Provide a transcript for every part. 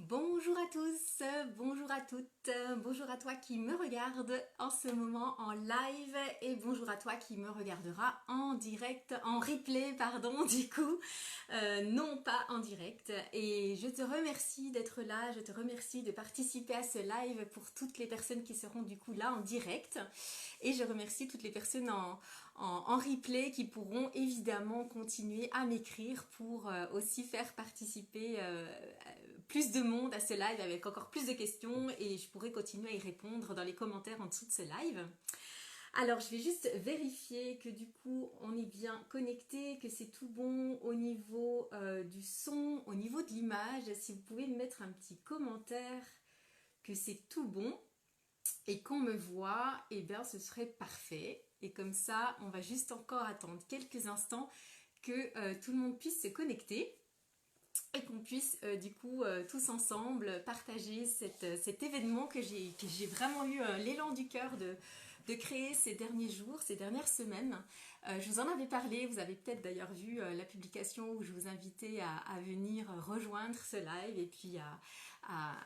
Bonjour à tous, bonjour à toutes, bonjour à toi qui me regarde en ce moment en live et bonjour à toi qui me regardera en direct, en replay pardon du coup, non pas en direct. Et je te remercie d'être là, je te remercie de participer à ce live pour toutes les personnes qui seront du coup là en direct. Et je remercie toutes les personnes en replay qui pourront évidemment continuer à m'écrire pour aussi faire participer plus de monde à ce live avec encore plus de questions et je pourrai continuer à y répondre dans les commentaires en dessous de ce live. Alors je vais juste vérifier que du coup on est bien connecté, que c'est tout bon au niveau du son, au niveau de l'image. Si vous pouvez me mettre un petit commentaire que c'est tout bon et qu'on me voit, et bien ce serait parfait. Et comme ça on va juste encore attendre quelques instants que tout le monde puisse se connecter et qu'on puisse du coup tous ensemble partager cet événement que j'ai vraiment eu l'élan du cœur de créer ces derniers jours, ces dernières semaines. Je vous en avais parlé, vous avez peut-être d'ailleurs vu la publication où je vous invitais à venir rejoindre ce live et puis à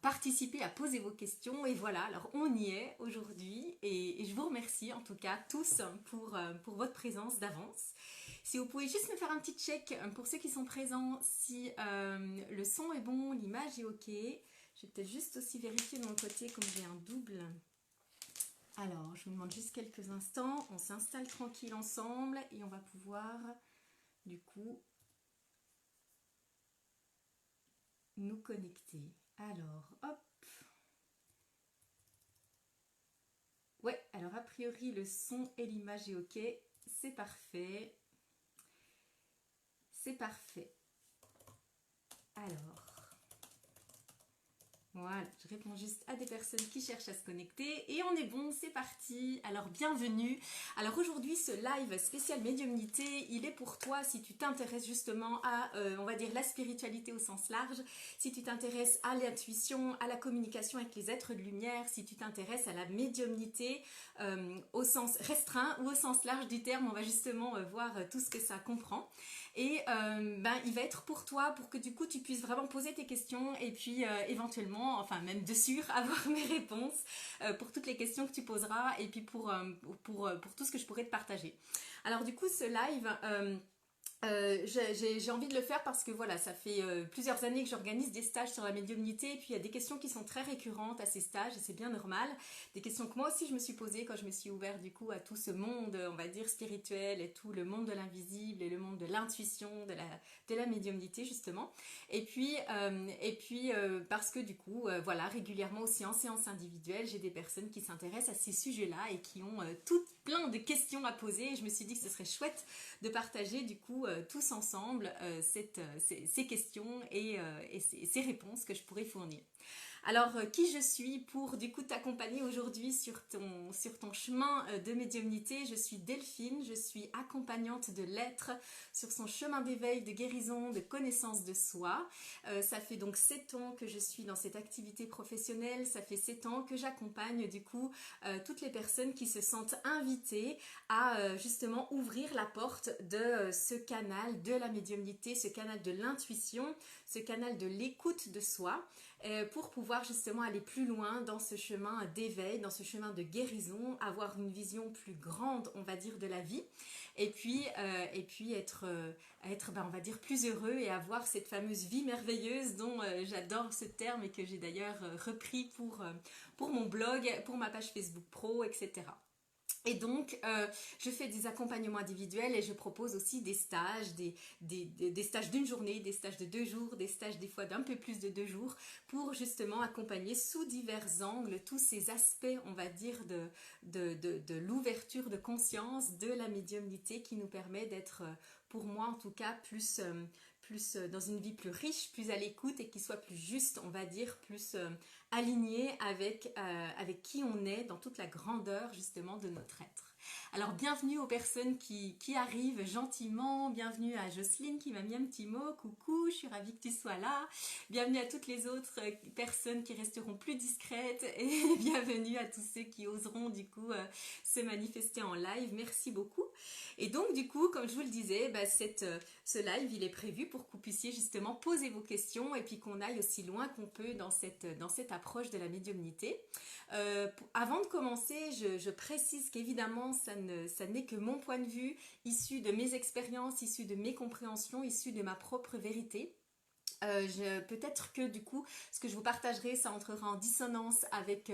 participer, à poser vos questions. Et voilà, alors on y est aujourd'hui et je vous remercie en tout cas tous pour votre présence d'avance. Si vous pouvez juste me faire un petit check pour ceux qui sont présents, si le son est bon, l'image est ok. Je vais peut-être juste aussi vérifier de mon côté comme j'ai un double. Alors, je vous demande juste quelques instants. On s'installe tranquille ensemble et on va pouvoir du coup nous connecter. Alors, hop. Ouais, alors a priori le son et l'image est ok. C'est parfait. C'est parfait. Alors, voilà, je réponds juste à des personnes qui cherchent à se connecter et on est bon, c'est parti. Alors bienvenue. Alors aujourd'hui ce live spécial médiumnité, il est pour toi si tu t'intéresses justement à, on va dire la spiritualité au sens large, si tu t'intéresses à l'intuition, à la communication avec les êtres de lumière, si tu t'intéresses à la médiumnité au sens restreint ou au sens large du terme, on va justement voir tout ce que ça comprend. Et il va être pour toi, pour que du coup tu puisses vraiment poser tes questions et puis éventuellement, enfin même de sûr, avoir mes réponses pour toutes les questions que tu poseras et puis pour tout ce que je pourrais te partager. Alors du coup ce live... j'ai envie de le faire parce que voilà, ça fait plusieurs années que j'organise des stages sur la médiumnité et puis il y a des questions qui sont très récurrentes à ces stages et c'est bien normal. Des questions que moi aussi je me suis posées quand je me suis ouverte du coup à tout ce monde, on va dire spirituel et tout le monde de l'invisible et le monde de l'intuition, de la médiumnité justement. Parce que du coup, voilà, régulièrement aussi en séance individuelle, j'ai des personnes qui s'intéressent à ces sujets-là et qui ont toutes plein de questions à poser et je me suis dit que ce serait chouette de partager du coup tous ensemble ces questions et ces réponses que je pourrais fournir. Alors, qui je suis pour du coup t'accompagner aujourd'hui sur ton chemin de médiumnité? Je suis Delphine, je suis accompagnante de l'être sur son chemin d'éveil, de guérison, de connaissance de soi. Ça fait donc 7 ans que je suis dans cette activité professionnelle, ça fait 7 ans que j'accompagne du coup toutes les personnes qui se sentent invitées à justement ouvrir la porte de ce canal de la médiumnité, ce canal de l'intuition, ce canal de l'écoute de soi pour pouvoir justement aller plus loin dans ce chemin d'éveil, dans ce chemin de guérison, avoir une vision plus grande, on va dire, de la vie, et puis être on va dire, plus heureux et avoir cette fameuse vie merveilleuse dont j'adore ce terme et que j'ai d'ailleurs repris pour mon blog, pour ma page Facebook Pro, etc. Et donc, je fais des accompagnements individuels et je propose aussi des stages, des stages d'une journée, des stages de 2 jours, des stages des fois d'un peu plus de 2 jours pour justement accompagner sous divers angles tous ces aspects, on va dire, de l'ouverture de conscience, de la médiumnité qui nous permet d'être, pour moi en tout cas, plus dans une vie plus riche, plus à l'écoute et qui soit plus juste, on va dire, plus aligné avec qui on est dans toute la grandeur justement de notre être. Alors bienvenue aux personnes qui arrivent gentiment, bienvenue à Jocelyne qui m'a mis un petit mot, coucou, je suis ravie que tu sois là, bienvenue à toutes les autres personnes qui resteront plus discrètes et bienvenue à tous ceux qui oseront du coup se manifester en live, merci beaucoup. Et donc du coup, comme je vous le disais, ce live il est prévu pour que vous puissiez justement poser vos questions et puis qu'on aille aussi loin qu'on peut dans cette approche de la médiumnité. Avant de commencer, je précise qu'évidemment ça n'est que mon point de vue, issu de mes expériences, issu de mes compréhensions, issu de ma propre vérité. Peut-être que du coup ce que je vous partagerai ça entrera en dissonance avec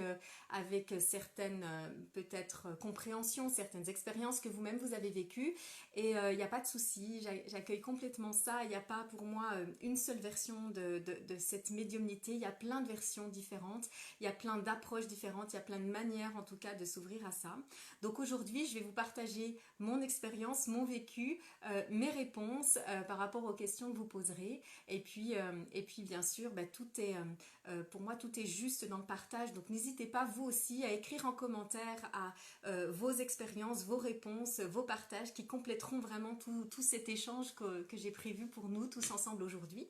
certaines peut-être compréhensions, certaines expériences que vous-même vous avez vécues et il n'y a pas de souci, j'accueille complètement ça, il n'y a pas pour moi une seule version de cette médiumnité, il y a plein de versions différentes, il y a plein d'approches différentes, il y a plein de manières en tout cas de s'ouvrir à ça. Donc aujourd'hui je vais vous partager mon expérience, mon vécu, mes réponses par rapport aux questions que vous poserez et puis bien sûr, pour moi, tout est juste dans le partage. Donc, n'hésitez pas, vous aussi, à écrire en commentaire vos expériences, vos réponses, vos partages qui compléteront vraiment tout cet échange que j'ai prévu pour nous tous ensemble aujourd'hui.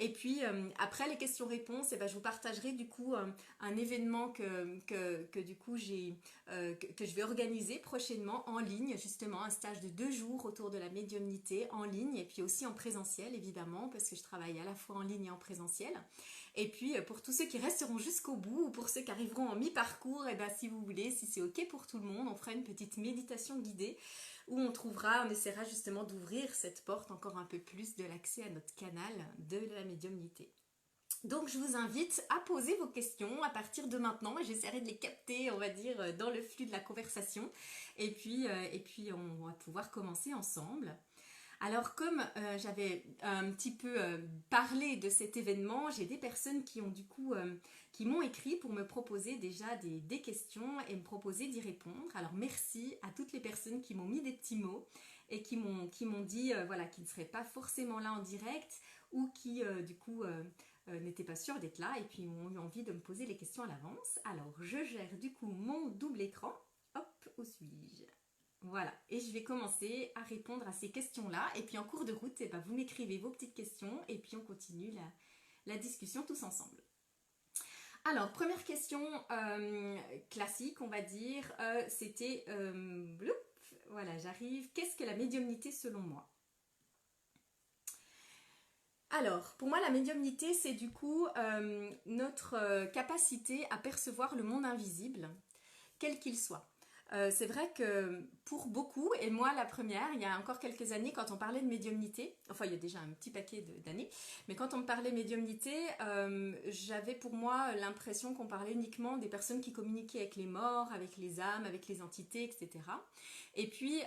Et puis après les questions-réponses, je vous partagerai du coup un événement que du coup que je vais organiser prochainement en ligne, justement un stage de 2 jours autour de la médiumnité en ligne et puis aussi en présentiel évidemment parce que je travaille à la fois en ligne et en présentiel. Et puis pour tous ceux qui resteront jusqu'au bout ou pour ceux qui arriveront en mi-parcours, si vous voulez, si c'est ok pour tout le monde, on fera une petite méditation guidée où on essaiera justement d'ouvrir cette porte encore un peu plus de l'accès à notre canal de la médiumnité. Donc je vous invite à poser vos questions à partir de maintenant et j'essaierai de les capter, on va dire, dans le flux de la conversation. Et puis on va pouvoir commencer ensemble. Alors comme j'avais un petit peu parlé de cet événement, j'ai des personnes qui ont du coup qui m'ont écrit pour me proposer déjà des questions et me proposer d'y répondre. Alors merci à toutes les personnes qui m'ont mis des petits mots et qui m'ont dit voilà, qu'ils ne seraient pas forcément là en direct ou qui du coup n'étaient pas sûrs d'être là et puis ont eu envie de me poser les questions à l'avance. Alors je gère du coup mon double écran. Hop, où suis-je ? Voilà, et je vais commencer à répondre à ces questions-là. Et puis en cours de route, vous m'écrivez vos petites questions et puis on continue la discussion tous ensemble. Alors, première question classique, on va dire, c'était... voilà, j'arrive. Qu'est-ce que la médiumnité selon moi ? Alors, pour moi, la médiumnité, c'est du coup notre capacité à percevoir le monde invisible, quel qu'il soit. C'est vrai que pour beaucoup, et moi la première, il y a encore quelques années quand on parlait de médiumnité, enfin il y a déjà un petit paquet d'années, mais quand on me parlait médiumnité, j'avais pour moi l'impression qu'on parlait uniquement des personnes qui communiquaient avec les morts, avec les âmes, avec les entités, etc. Et puis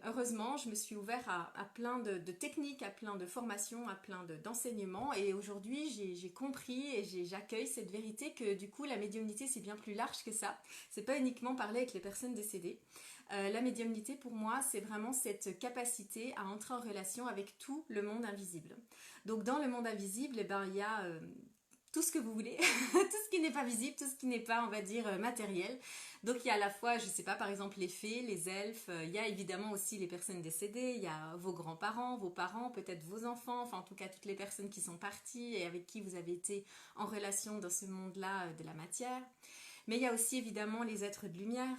heureusement, je me suis ouverte à plein de techniques, à plein de formations, à plein d'enseignements, et aujourd'hui j'ai compris et j'accueille cette vérité que du coup la médiumnité c'est bien plus large que ça. C'est pas uniquement parler avec les personnes décédées. La médiumnité pour moi c'est vraiment cette capacité à entrer en relation avec tout le monde invisible. Donc dans le monde invisible, il y a tout ce que vous voulez, tout ce qui n'est pas visible, tout ce qui n'est pas, on va dire, matériel. Donc il y a à la fois, je sais pas, par exemple les fées, les elfes, il y a évidemment aussi les personnes décédées, il y a vos grands-parents, vos parents, peut-être vos enfants, enfin en tout cas toutes les personnes qui sont parties et avec qui vous avez été en relation dans ce monde-là de la matière. Mais il y a aussi évidemment les êtres de lumière.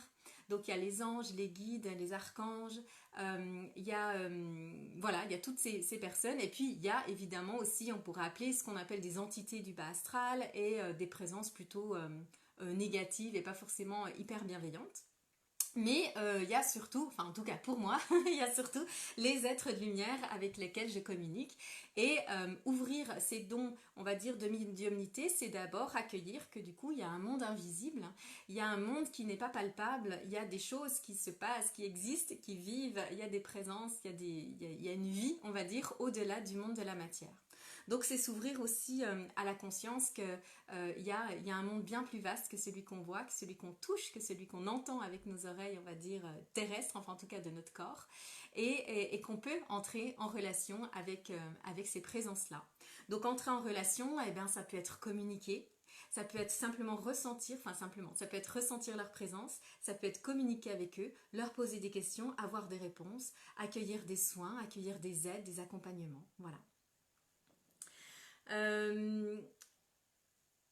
Donc il y a les anges, les guides, les archanges, il y a toutes ces personnes. Et puis il y a évidemment aussi, on pourrait appeler ce qu'on appelle des entités du bas astral et des présences plutôt négatives et pas forcément hyper bienveillantes. Mais il y a surtout, enfin en tout cas pour moi, il y a surtout les êtres de lumière avec lesquels je communique. Et ouvrir ces dons, on va dire, de médiumnité, c'est d'abord accueillir que du coup il y a un monde invisible, il y a un monde qui n'est pas palpable, il y a des choses qui se passent, qui existent, qui vivent, il y a des présences, il y a une vie, on va dire, au-delà du monde de la matière. Donc c'est s'ouvrir aussi à la conscience qu'il y a un monde bien plus vaste que celui qu'on voit, que celui qu'on touche, que celui qu'on entend avec nos oreilles, on va dire terrestres, enfin en tout cas de notre corps, et qu'on peut entrer en relation avec ces présences-là. Donc entrer en relation, ça peut être communiquer, ça peut être simplement ressentir, enfin simplement, ça peut être ressentir leur présence, ça peut être communiquer avec eux, leur poser des questions, avoir des réponses, accueillir des soins, accueillir des aides, des accompagnements, voilà.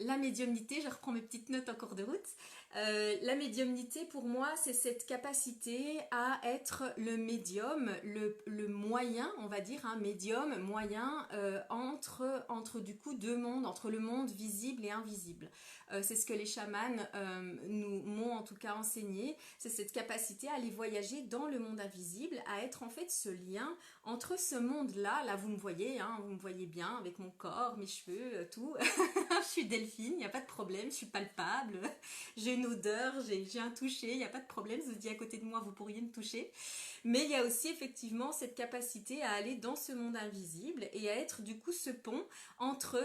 La médiumnité, je reprends mes petites notes en cours de route. La médiumnité, pour moi, c'est cette capacité à être le médium, le moyen, on va dire, un médium, moyen entre du coup deux mondes, entre le monde visible et invisible. C'est ce que les chamans m'ont en tout cas enseigné. C'est cette capacité à aller voyager dans le monde invisible, à être en fait ce lien entre ce monde-là. Là, vous me voyez, hein, vous me voyez bien avec mon corps, mes cheveux, tout. Je suis Delphine, il n'y a pas de problème, je suis palpable, j'ai une odeur, j'ai un toucher, il n'y a pas de problème, je vous dis à côté de moi, vous pourriez me toucher. Mais il y a aussi effectivement cette capacité à aller dans ce monde invisible et à être du coup ce pont entre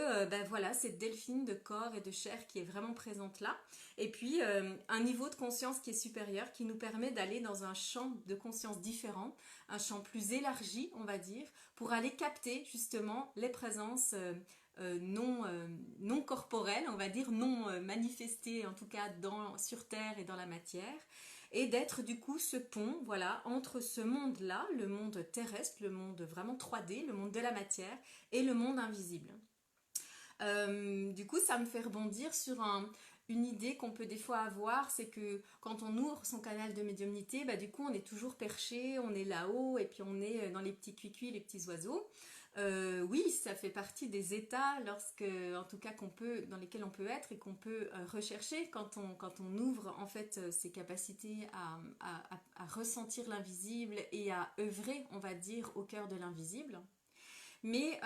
voilà, cette Delphine de corps et de chair qui est vraiment présente là, et puis un niveau de conscience qui est supérieur, qui nous permet d'aller dans un champ de conscience différent, un champ plus élargi, on va dire, pour aller capter justement les présences non corporelles, on va dire, non manifestées en tout cas sur Terre et dans la matière, et d'être du coup ce pont, voilà, entre ce monde-là, le monde terrestre, le monde vraiment 3D, le monde de la matière, et le monde invisible. Du coup, ça me fait rebondir sur une idée qu'on peut des fois avoir, c'est que quand on ouvre son canal de médiumnité, du coup on est toujours perché, on est là-haut et puis on est dans les petits cuicuis, les petits oiseaux. Oui, ça fait partie des états en tout cas dans lesquels on peut être et qu'on peut rechercher quand on ouvre en fait ses capacités à ressentir l'invisible et à œuvrer, on va dire, au cœur de l'invisible. Mais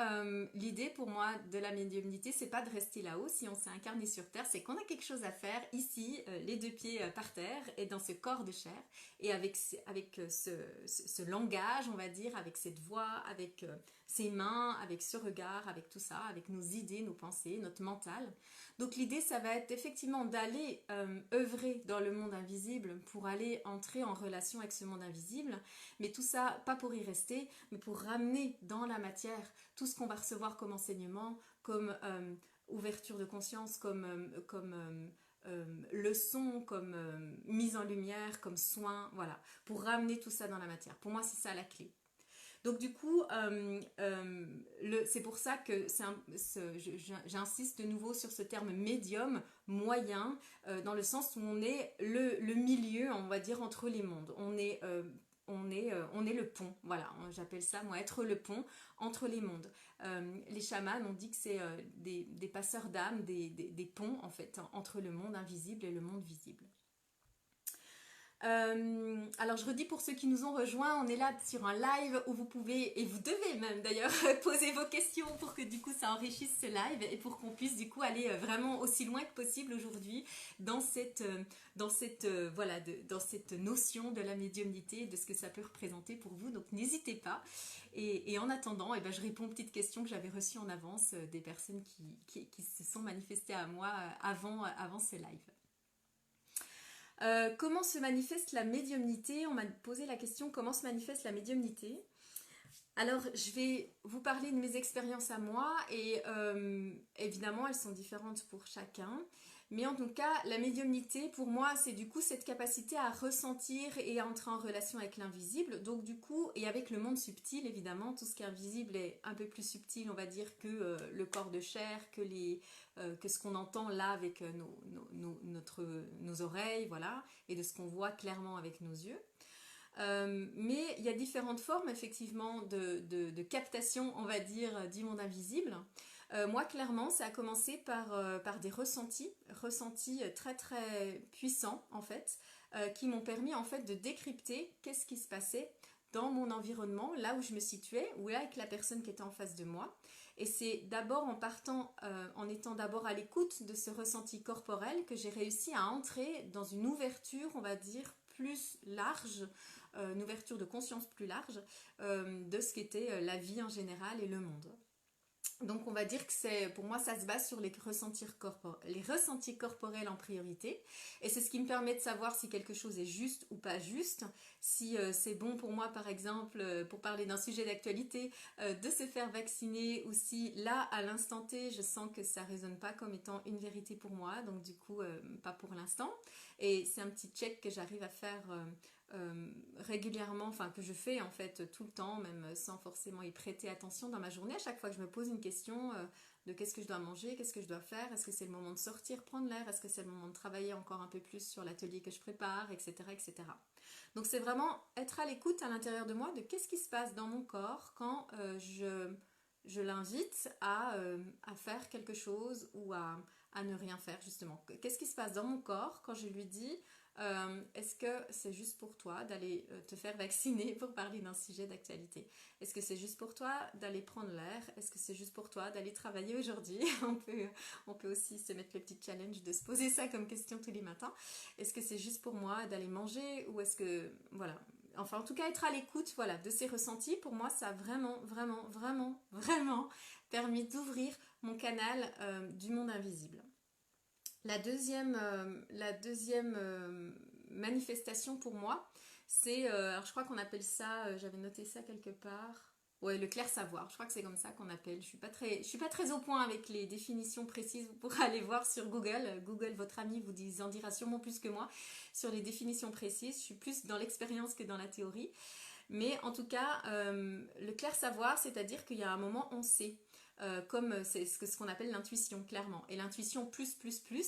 l'idée pour moi de la médiumnité, c'est pas de rester là-haut. Si on s'est incarné sur Terre, c'est qu'on a quelque chose à faire ici, les deux pieds par terre et dans ce corps de chair. Et avec ce langage, on va dire, avec cette voix, avec ses mains, avec ce regard, avec tout ça, avec nos idées, nos pensées, notre mental. Donc l'idée, ça va être effectivement d'aller œuvrer dans le monde invisible pour aller entrer en relation avec ce monde invisible. Mais tout ça, pas pour y rester, mais pour ramener dans la matière tout ce qu'on va recevoir comme enseignement, comme ouverture de conscience, comme leçon, comme mise en lumière, comme soin, voilà, pour ramener tout ça dans la matière. Pour moi, c'est ça la clé. Donc du coup, c'est pour ça que j'insiste de nouveau sur ce terme médium, moyen, dans le sens où on est le milieu, on va dire, entre les mondes. On est le pont, voilà, j'appelle ça, moi, être le pont entre les mondes. Les chamans ont dit que c'est des passeurs d'âme, des ponts, en fait, entre le monde invisible et le monde visible. Alors je redis pour ceux qui nous ont rejoints, on est là sur un live où vous pouvez, et vous devez même d'ailleurs, poser vos questions pour que du coup ça enrichisse ce live et pour qu'on puisse du coup aller vraiment aussi loin que possible aujourd'hui dans cette notion de la médiumnité, de ce que ça peut représenter pour vous. Donc n'hésitez pas. Et en attendant, je réponds aux petites questions que j'avais reçues en avance des personnes qui se sont manifestées à moi avant ce live. Comment se manifeste la médiumnité? On m'a posé la question comment se manifeste la médiumnité. Alors je vais vous parler de mes expériences à moi et évidemment elles sont différentes pour chacun. Mais en tout cas la médiumnité pour moi c'est du coup cette capacité à ressentir et à entrer en relation avec l'invisible. Donc du coup et avec le monde subtil évidemment, tout ce qui est invisible est un peu plus subtil on va dire que le corps de chair, que ce qu'on entend là avec nos oreilles, voilà, et de ce qu'on voit clairement avec nos yeux. Mais il y a différentes formes effectivement de captation, on va dire, du monde invisible. Moi, clairement, ça a commencé par des ressentis très très puissants en fait, qui m'ont permis en fait de décrypter qu'est-ce qui se passait dans mon environnement, là où je me situais, ou là avec la personne qui était en face de moi. Et c'est d'abord en étant d'abord à l'écoute de ce ressenti corporel que j'ai réussi à entrer dans une ouverture, on va dire, plus large, une ouverture de conscience plus large de ce qu'était la vie en général et le monde. Donc on va dire que pour moi ça se base sur les ressentis corporels en priorité, et c'est ce qui me permet de savoir si quelque chose est juste ou pas juste, si c'est bon pour moi par exemple, pour parler d'un sujet d'actualité, de se faire vacciner, ou si là à l'instant T je sens que ça résonne pas comme étant une vérité pour moi, donc du coup pas pour l'instant. Et c'est un petit check que j'arrive à faire régulièrement, enfin que je fais en fait tout le temps, même sans forcément y prêter attention dans ma journée. À chaque fois que je me pose une question de qu'est-ce que je dois manger, qu'est-ce que je dois faire, est-ce que c'est le moment de sortir, prendre l'air, est-ce que c'est le moment de travailler encore un peu plus sur l'atelier que je prépare, etc., etc. Donc c'est vraiment être à l'écoute à l'intérieur de moi de qu'est-ce qui se passe dans mon corps quand je l'invite à faire quelque chose, ou à ne rien faire justement. Qu'est-ce qui se passe dans mon corps quand je lui dis est-ce que c'est juste pour toi d'aller te faire vacciner, pour parler d'un sujet d'actualité? Est-ce que c'est juste pour toi d'aller prendre l'air? Est-ce que c'est juste pour toi d'aller travailler aujourd'hui? On peut aussi se mettre le petit challenge de se poser ça comme question tous les matins. Est-ce que c'est juste pour moi d'aller manger? Ou est-ce que... Voilà. Enfin, en tout cas, être à l'écoute, voilà, de ces ressentis, pour moi, ça a vraiment, vraiment, vraiment, vraiment permis d'ouvrir mon canal du monde invisible. La deuxième manifestation pour moi, c'est, alors je crois qu'on appelle ça, j'avais noté ça quelque part, ouais, le clair savoir, je crois que c'est comme ça qu'on appelle. Je suis pas très au point avec les définitions précises, vous pourrez aller voir sur Google. Google, votre ami, en dira sûrement plus que moi sur les définitions précises. Je suis plus dans l'expérience que dans la théorie. Mais en tout cas, le clair savoir, c'est-à-dire qu'il y a un moment, on sait. Comme c'est ce qu'on appelle l'intuition, clairement. Et l'intuition plus,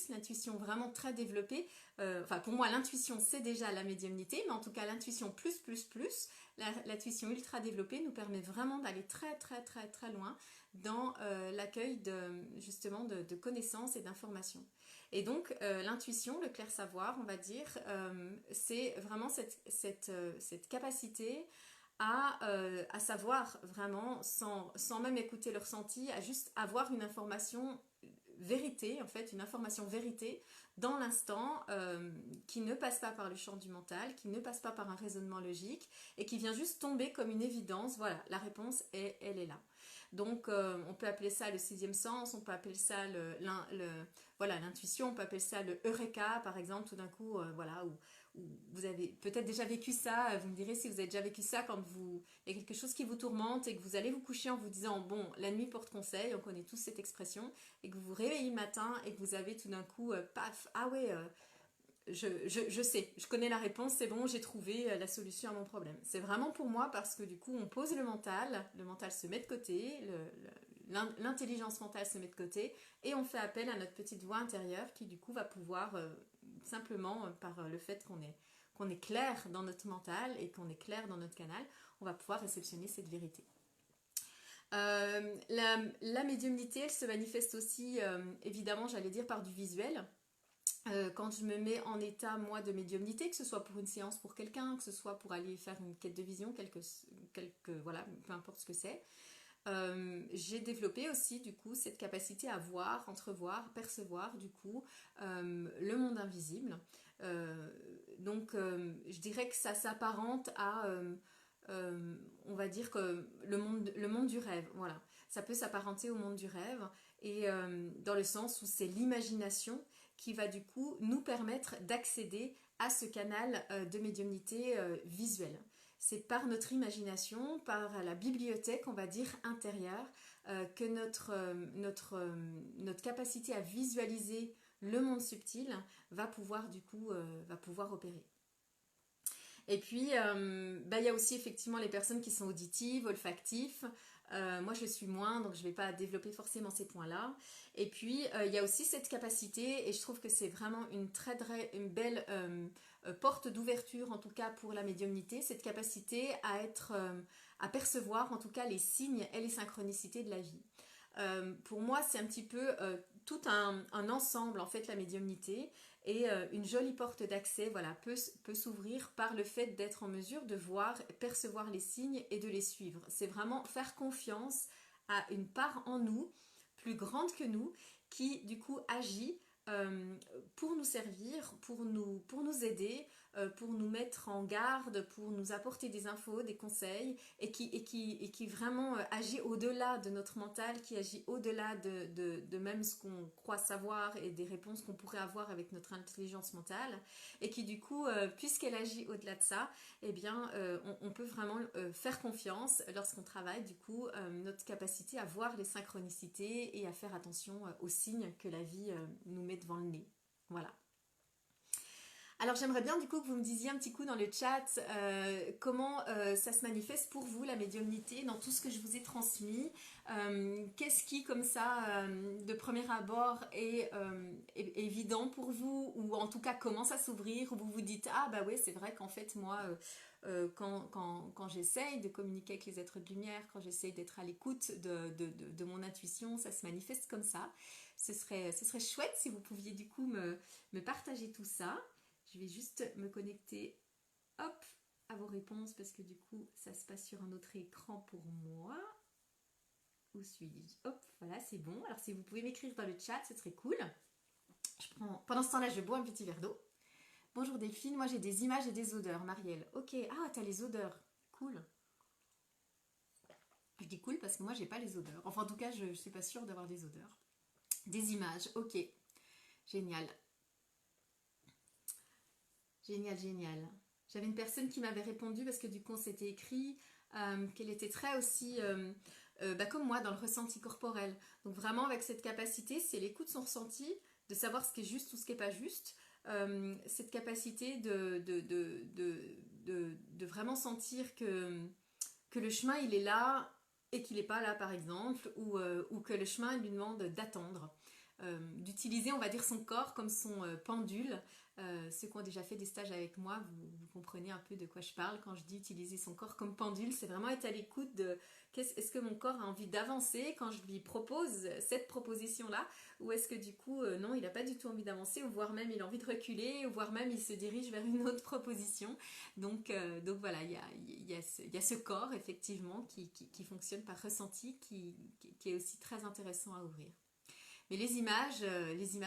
l'intuition vraiment très développée, enfin pour moi l'intuition c'est déjà la médiumnité, mais en tout cas l'intuition l'intuition ultra développée nous permet vraiment d'aller très très très très loin dans l'accueil justement de connaissances et d'informations. Et donc l'intuition, le clair savoir, on va dire, c'est vraiment cette capacité à savoir vraiment, sans même écouter le ressenti, à juste avoir une information vérité, en fait, une information vérité dans l'instant, qui ne passe pas par le champ du mental, qui ne passe pas par un raisonnement logique, et qui vient juste tomber comme une évidence. Voilà, la réponse, elle est là. Donc, on peut appeler ça le sixième sens, on peut appeler ça voilà, l'intuition, on peut appeler ça le eureka, par exemple, tout d'un coup, voilà, où vous avez peut-être déjà vécu ça, vous me direz si vous avez déjà vécu ça quand il y a quelque chose qui vous tourmente et que vous allez vous coucher en vous disant bon, la nuit porte conseil, on connaît tous cette expression, et que vous vous réveillez le matin et que vous avez tout d'un coup paf, ah ouais, je sais, je connais la réponse, c'est bon, j'ai trouvé la solution à mon problème. C'est vraiment pour moi parce que du coup on pose le mental se met de côté, l'intelligence mentale se met de côté, et on fait appel à notre petite voix intérieure qui du coup va pouvoir simplement par le fait qu'on est clair dans notre mental et qu'on est clair dans notre canal, on va pouvoir réceptionner cette vérité. La médiumnité, elle se manifeste aussi, évidemment, j'allais dire par du visuel. Quand je me mets en état, moi, de médiumnité, que ce soit pour une séance pour quelqu'un, que ce soit pour aller faire une quête de vision, voilà, peu importe ce que c'est, j'ai développé aussi du coup cette capacité à voir, entrevoir, percevoir du coup le monde invisible. Donc je dirais que ça s'apparente à on va dire que le monde du rêve, voilà. Ça peut s'apparenter au monde du rêve, et dans le sens où c'est l'imagination qui va du coup nous permettre d'accéder à ce canal de médiumnité visuelle. C'est par notre imagination, par la bibliothèque, on va dire, intérieure, que notre capacité à visualiser le monde subtil va pouvoir du coup va pouvoir opérer. Et puis, il y a aussi effectivement les personnes qui sont auditives, olfactives. Moi, je suis moins, donc je ne vais pas développer forcément ces points-là. Et puis, il y a aussi cette capacité, et je trouve que c'est vraiment une belle porte d'ouverture, en tout cas pour la médiumnité, cette capacité à percevoir, en tout cas, les signes et les synchronicités de la vie. Pour moi, c'est un petit peu tout un ensemble, en fait, la médiumnité. Et une jolie porte d'accès, voilà, peut s'ouvrir par le fait d'être en mesure de voir, percevoir les signes et de les suivre. C'est vraiment faire confiance à une part en nous, plus grande que nous, qui du coup agit pour nous servir, pour nous aider, pour nous mettre en garde, pour nous apporter des infos, des conseils, et qui vraiment agit au-delà de notre mental, qui agit au-delà de même ce qu'on croit savoir et des réponses qu'on pourrait avoir avec notre intelligence mentale, et qui du coup, puisqu'elle agit au-delà de ça, eh bien, on peut vraiment faire confiance lorsqu'on travaille du coup notre capacité à voir les synchronicités et à faire attention aux signes que la vie nous met devant le nez. Voilà. Alors j'aimerais bien du coup que vous me disiez un petit coup dans le chat comment ça se manifeste pour vous la médiumnité dans tout ce que je vous ai transmis. Qu'est-ce qui comme ça de premier abord est évident pour vous, ou en tout cas commence à s'ouvrir, où vous vous dites ah bah oui c'est vrai qu'en fait moi quand j'essaye de communiquer avec les êtres de lumière, quand j'essaye d'être à l'écoute de mon intuition, ça se manifeste comme ça. Ce serait chouette si vous pouviez du coup me partager tout ça. Je vais juste me connecter, hop, à vos réponses parce que du coup, ça se passe sur un autre écran pour moi. Où suis-je? Hop, voilà, c'est bon. Alors, si vous pouvez m'écrire dans le chat, ce serait cool. Pendant ce temps-là, je bois un petit verre d'eau. Bonjour Delphine, moi j'ai des images et des odeurs, Marielle. Ok, ah, t'as les odeurs. Cool. Je dis cool parce que moi, j'ai pas les odeurs. Enfin, en tout cas, je suis pas sûre d'avoir des odeurs. Des images, ok. Génial. Génial, génial. J'avais une personne qui m'avait répondu parce que du coup on s'était écrit qu'elle était très aussi comme moi dans le ressenti corporel. Donc vraiment avec cette capacité, c'est l'écoute de son ressenti, de savoir ce qui est juste ou ce qui n'est pas juste. Cette capacité de vraiment sentir que le chemin il est là et qu'il n'est pas là par exemple, ou que le chemin lui demande d'attendre. D'utiliser on va dire son corps comme son pendule. Ceux qui ont déjà fait des stages avec moi, vous comprenez un peu de quoi je parle quand je dis utiliser son corps comme pendule. C'est vraiment être à l'écoute de est-ce que mon corps a envie d'avancer quand je lui propose cette proposition-là, ou est-ce que du coup non, il n'a pas du tout envie d'avancer, ou voire même il a envie de reculer, ou voire même il se dirige vers une autre proposition. Donc voilà, il y a ce corps effectivement qui fonctionne par ressenti, qui est aussi très intéressant à ouvrir. Mais les images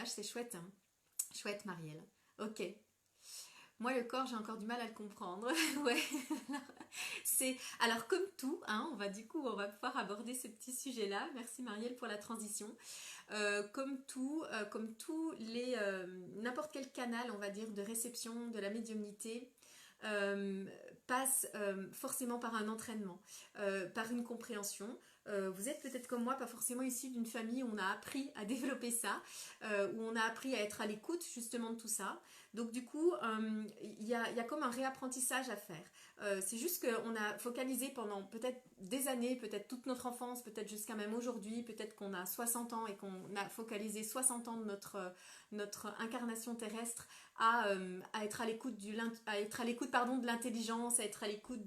c'est chouette, hein. Chouette, Marielle. Ok. Moi, le corps, j'ai encore du mal à le comprendre. Ouais. Alors comme tout, hein, on va pouvoir aborder ce petit sujet-là. Merci Marielle pour la transition. Comme tout n'importe quel canal, on va dire, de réception de la médiumnité. Passe forcément par un entraînement, par une compréhension. Vous êtes peut-être comme moi, pas forcément issu d'une famille où on a appris à développer ça, où on a appris à être à l'écoute justement de tout ça. Donc du coup, il y a comme un réapprentissage à faire. C'est juste qu'on a focalisé pendant peut-être des années, peut-être toute notre enfance, peut-être jusqu'à même aujourd'hui, peut-être qu'on a 60 ans et qu'on a focalisé 60 ans de notre incarnation terrestre à être à l'écoute de l'intelligence, à être à l'écoute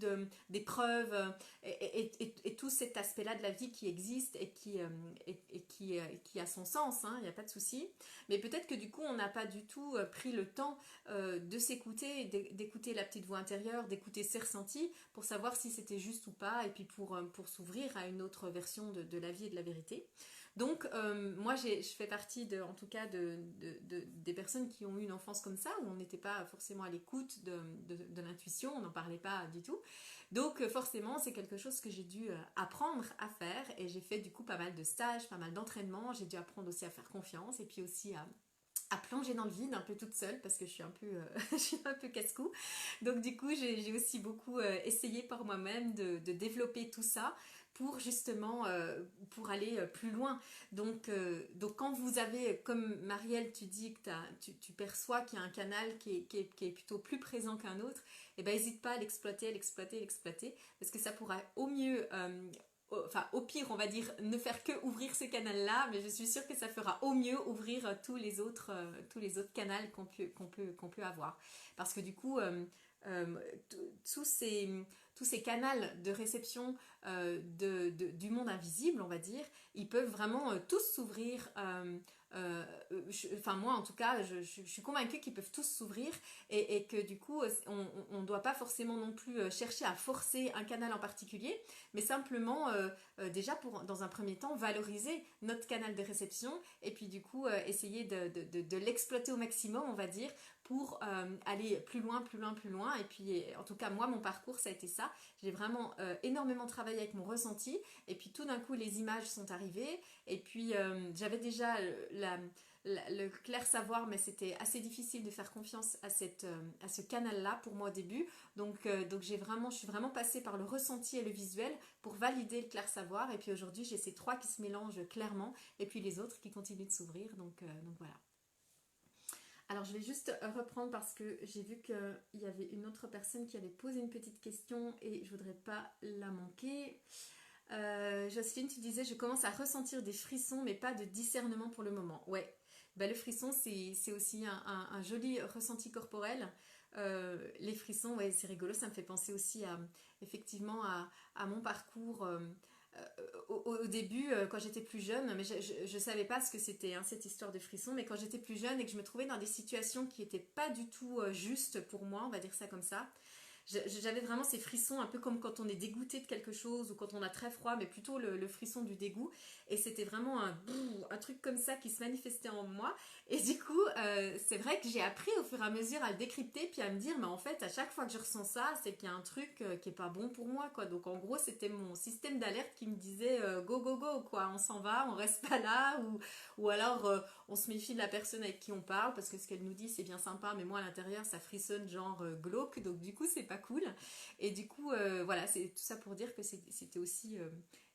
des preuves et tout cet aspect-là de la vie qui existe et qui a son sens, hein, il n'y a pas de souci. Mais peut-être que du coup on n'a pas du tout pris le temps de s'écouter, d'écouter la petite voix intérieure, d'écouter ses ressentis pour savoir si c'était juste ou pas, et puis pour s'ouvrir à une autre version de la vie et de la vérité. Donc moi je fais partie en tout cas des personnes qui ont eu une enfance comme ça, où on n'était pas forcément à l'écoute de l'intuition, on n'en parlait pas du tout. Donc forcément c'est quelque chose que j'ai dû apprendre à faire, et j'ai fait du coup pas mal de stages, pas mal d'entraînements. J'ai dû apprendre aussi à faire confiance, et puis aussi à plonger dans le vide un peu toute seule, parce que je suis un peu, je suis un peu casse-cou. Donc du coup j'ai aussi beaucoup essayé par moi-même de développer tout ça pour justement pour aller plus loin. Donc quand vous avez, comme Marielle, tu dis que tu perçois qu'il y a un canal qui est plutôt plus présent qu'un autre, et ben n'hésite pas à l'exploiter, parce que ça pourra au mieux au pire, on va dire, ne faire que ouvrir ce canal-là, mais je suis sûre que ça fera au mieux ouvrir tous les autres canaux qu'on peut avoir. Parce que du coup, tous ces canaux de réception du monde invisible, on va dire, ils peuvent vraiment tous s'ouvrir. Enfin moi en tout cas, je suis convaincue qu'ils peuvent tous s'ouvrir et que du coup on ne doit pas forcément non plus chercher à forcer un canal en particulier, mais simplement déjà dans un premier temps valoriser notre canal de réception et puis du coup essayer de l'exploiter au maximum, on va dire, pour aller plus loin, plus loin, plus loin. Et puis en tout cas moi mon parcours ça a été ça. J'ai vraiment énormément travaillé avec mon ressenti et puis tout d'un coup les images sont arrivées et puis j'avais déjà le clair savoir, mais c'était assez difficile de faire confiance à ce canal-là pour moi au début. Donc je suis vraiment passée par le ressenti et le visuel pour valider le clair savoir. Et puis aujourd'hui, j'ai ces trois qui se mélangent clairement, et puis les autres qui continuent de s'ouvrir. Donc voilà. Alors je vais juste reprendre parce que j'ai vu qu'il y avait une autre personne qui avait posé une petite question et je voudrais pas la manquer. Jocelyne, tu disais je commence à ressentir des frissons mais pas de discernement pour le moment. Ouais, le frisson c'est aussi un joli ressenti corporel. Les frissons, ouais, c'est rigolo, ça me fait penser aussi effectivement à mon parcours. Au début, quand j'étais plus jeune, mais je ne savais pas ce que c'était cette histoire de frisson, mais quand j'étais plus jeune et que je me trouvais dans des situations qui n'étaient pas du tout justes pour moi, on va dire ça comme ça, j'avais vraiment ces frissons un peu comme quand on est dégoûté de quelque chose ou quand on a très froid, mais plutôt le frisson du dégoût. Et c'était vraiment un truc comme ça qui se manifestait en moi. Et du coup, c'est vrai que j'ai appris au fur et à mesure à le décrypter puis à me dire, mais en fait, à chaque fois que je ressens ça, c'est qu'il y a un truc qui est pas bon pour moi, quoi. Donc en gros, c'était mon système d'alerte qui me disait go, go, go, quoi. On s'en va, on reste pas là. Ou alors, on se méfie de la personne avec qui on parle parce que ce qu'elle nous dit, c'est bien sympa, mais moi à l'intérieur, ça frissonne genre glauque. Donc du coup, c'est pas cool. Et du coup, voilà, c'est tout ça pour dire que c'était aussi,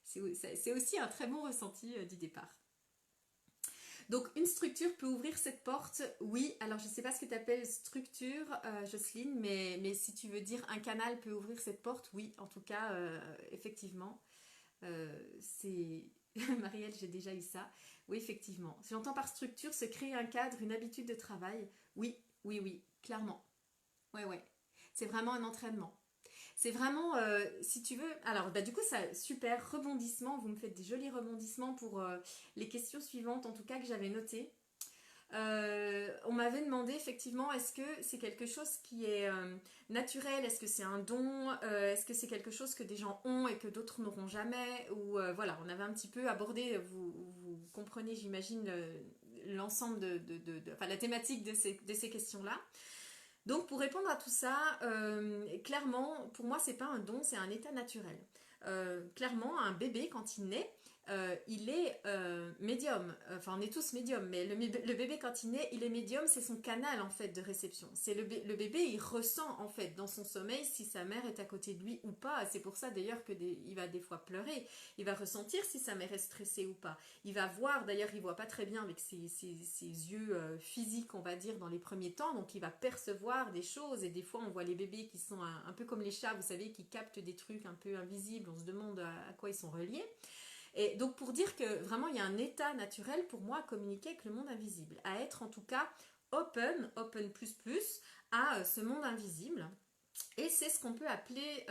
c'est aussi un très bon ressenti du départ. Donc une structure peut ouvrir cette porte, oui. Alors je ne sais pas ce que tu appelles structure, Jocelyne, mais si tu veux dire un canal peut ouvrir cette porte, oui. En tout cas, effectivement, c'est Marielle, j'ai déjà eu ça. Oui, effectivement. Si j'entends par structure, se créer un cadre, une habitude de travail. Oui, oui, oui, clairement. Ouais, ouais. C'est vraiment un entraînement. C'est vraiment, si tu veux, alors du coup, ça, super rebondissement, vous me faites des jolis rebondissements pour les questions suivantes, en tout cas que j'avais notées. On m'avait demandé effectivement, est-ce que c'est quelque chose qui est naturel, est-ce que c'est un don, est-ce que c'est quelque chose que des gens ont et que d'autres n'auront jamais, ou voilà, on avait un petit peu abordé, vous comprenez, j'imagine, l'ensemble enfin, la thématique de ces questions-là. Donc pour répondre à tout ça, clairement, pour moi, c'est pas un don, c'est un état naturel. Clairement, un bébé, quand il naît, il est médium. Enfin, on est tous médiums, mais le bébé, quand il naît, il est médium, c'est son canal en fait de réception. C'est le bébé, il ressent en fait dans son sommeil si sa mère est à côté de lui ou pas. C'est pour ça d'ailleurs il va des fois pleurer. Il va ressentir si sa mère est stressée ou pas. Il va voir, d'ailleurs, il voit pas très bien avec ses yeux physiques, on va dire, dans les premiers temps. Donc, il va percevoir des choses. Et des fois, on voit les bébés qui sont un peu comme les chats, vous savez, qui captent des trucs un peu invisibles. On se demande à quoi ils sont reliés. Et donc pour dire que vraiment il y a un état naturel pour moi à communiquer avec le monde invisible, à être en tout cas open plus plus à ce monde invisible. Et c'est ce qu'on peut appeler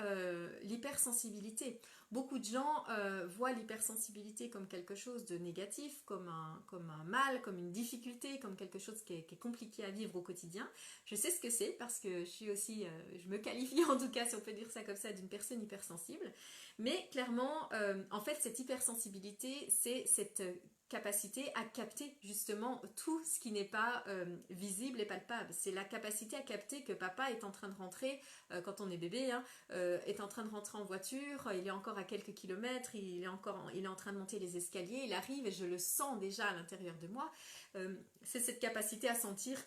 l'hypersensibilité. Beaucoup de gens voient l'hypersensibilité comme quelque chose de négatif, comme un mal, comme une difficulté, comme quelque chose qui est compliqué à vivre au quotidien. Je sais ce que c'est parce que je suis aussi, je me qualifie en tout cas, si on peut dire ça comme ça, d'une personne hypersensible. Mais clairement, en fait, cette hypersensibilité, c'est cette capacité à capter justement tout ce qui n'est pas visible et palpable. C'est la capacité à capter que papa est en train de rentrer quand on est bébé, hein, est en train de rentrer en voiture, il est encore à quelques kilomètres, il est en train de monter les escaliers, il arrive et je le sens déjà à l'intérieur de moi. C'est cette capacité à sentir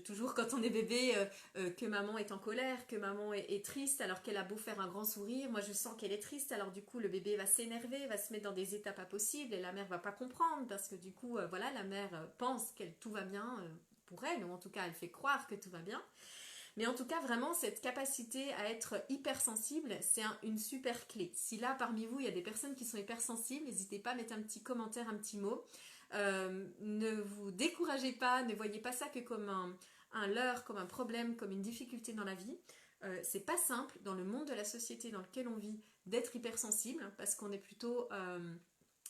toujours quand on est bébé, que maman est en colère, que maman est triste alors qu'elle a beau faire un grand sourire, moi je sens qu'elle est triste, alors du coup le bébé va s'énerver, va se mettre dans des états pas possibles et la mère va pas comprendre parce que du coup voilà, la mère pense que tout va bien pour elle, ou en tout cas elle fait croire que tout va bien. Mais en tout cas, vraiment, cette capacité à être hypersensible, c'est une super clé. Si là, parmi vous, il y a des personnes qui sont hypersensibles, n'hésitez pas à mettre un petit commentaire, un petit mot. Ne vous découragez pas, ne voyez pas ça que comme un leurre, comme un problème, comme une difficulté dans la vie. C'est pas simple dans le monde de la société dans lequel on vit. d'être hypersensible, parce qu'on est plutôt...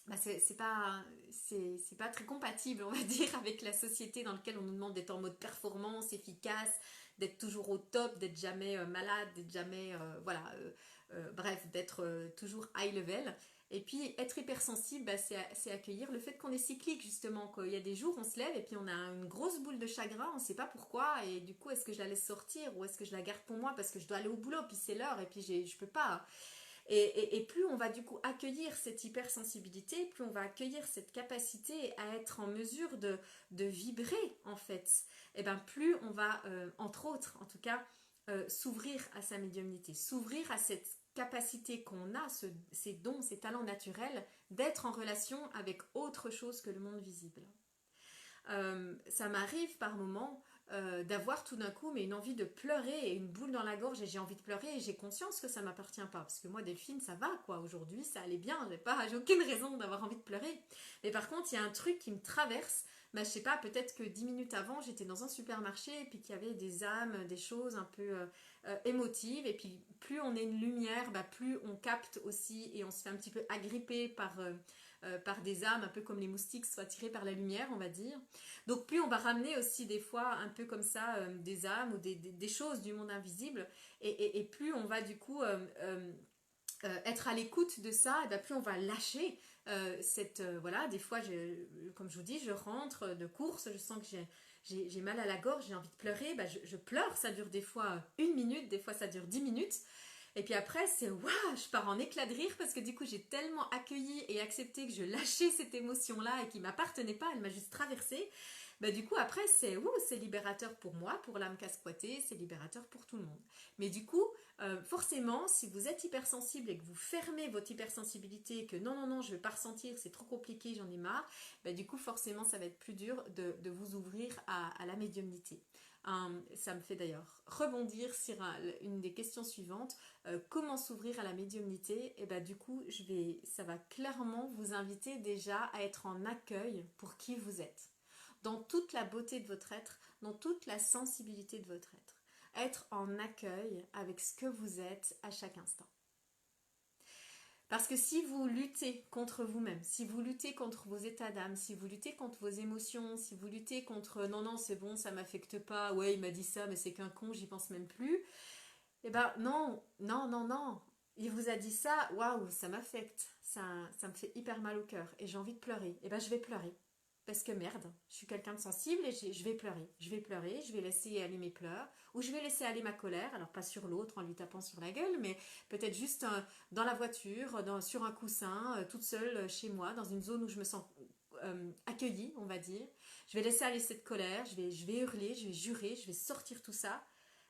bah c'est pas très compatible, on va dire, avec la société dans laquelle on nous demande d'être en mode performance, efficace, d'être toujours au top, d'être jamais malade, d'être jamais, bref, d'être toujours high level. Et puis être hypersensible, bah, c'est accueillir le fait qu'on est cyclique, justement, qu'il y a des jours on se lève et puis on a une grosse boule de chagrin, on ne sait pas pourquoi, et du coup est-ce que je la laisse sortir ou est-ce que je la garde pour moi parce que je dois aller au boulot, puis c'est l'heure et puis je peux pas. Et plus on va du coup accueillir cette hypersensibilité, plus on va accueillir cette capacité à être en mesure de vibrer en fait, et ben plus on va, entre autres en tout cas, s'ouvrir à sa médiumnité, s'ouvrir à cette capacité qu'on a, ces dons, ces talents naturels, d'être en relation avec autre chose que le monde visible. Ça m'arrive par moments d'avoir tout d'un coup mais une envie de pleurer et une boule dans la gorge et j'ai envie de pleurer et j'ai conscience que ça m'appartient pas parce que moi Delphine ça va quoi, aujourd'hui ça allait bien, j'ai aucune raison d'avoir envie de pleurer, mais par contre il y a un truc qui me traverse. Bah, je sais pas, peut-être que 10 minutes avant j'étais dans un supermarché et puis qu'il y avait des âmes, des choses un peu émotives, et puis plus on est une lumière, bah, plus on capte aussi et on se fait un petit peu agripper par des âmes, un peu comme les moustiques soient attirés par la lumière, on va dire. Donc plus on va ramener aussi des fois un peu comme ça des âmes ou des choses du monde invisible, et plus on va du coup être à l'écoute de ça, et bien plus on va lâcher voilà, des fois comme je vous dis, je rentre de course, je sens que j'ai mal à la gorge, j'ai envie de pleurer, ben je pleure, ça dure des fois 1 minute, des fois ça dure 10 minutes. Et puis après, c'est waouh, je pars en éclat de rire parce que du coup, j'ai tellement accueilli et accepté que je lâchais cette émotion-là et qui m'appartenait pas, elle m'a juste traversée. Bah, du coup, après, c'est libérateur pour moi, pour l'âme qu'a squatté, c'est libérateur pour tout le monde. Mais du coup, forcément, si vous êtes hypersensible et que vous fermez votre hypersensibilité, que non, non, non, je ne vais pas ressentir, c'est trop compliqué, j'en ai marre, bah, du coup, forcément, ça va être plus dur de vous ouvrir à la médiumnité. Ça me fait d'ailleurs rebondir sur une des questions suivantes. Comment s'ouvrir à la médiumnité? Et bah, du coup, ça va clairement vous inviter déjà à être en accueil pour qui vous êtes, dans toute la beauté de votre être, dans toute la sensibilité de votre être. Être en accueil avec ce que vous êtes à chaque instant. Parce que si vous luttez contre vous-même, si vous luttez contre vos états d'âme, si vous luttez contre vos émotions, si vous luttez contre non, non, c'est bon, ça m'affecte pas, ouais, il m'a dit ça, mais c'est qu'un con, j'y pense même plus. Eh ben non, non, non, non. Il vous a dit ça, waouh, ça m'affecte. Ça me fait hyper mal au cœur et j'ai envie de pleurer. Eh ben je vais pleurer. Parce que merde, je suis quelqu'un de sensible et je vais pleurer. Je vais pleurer, je vais laisser aller mes pleurs, ou je vais laisser aller ma colère, alors pas sur l'autre en lui tapant sur la gueule, mais peut-être juste dans la voiture, sur un coussin, toute seule chez moi, dans une zone où je me sens accueillie, on va dire. Je vais laisser aller cette colère, je vais hurler, je vais jurer, je vais sortir tout ça.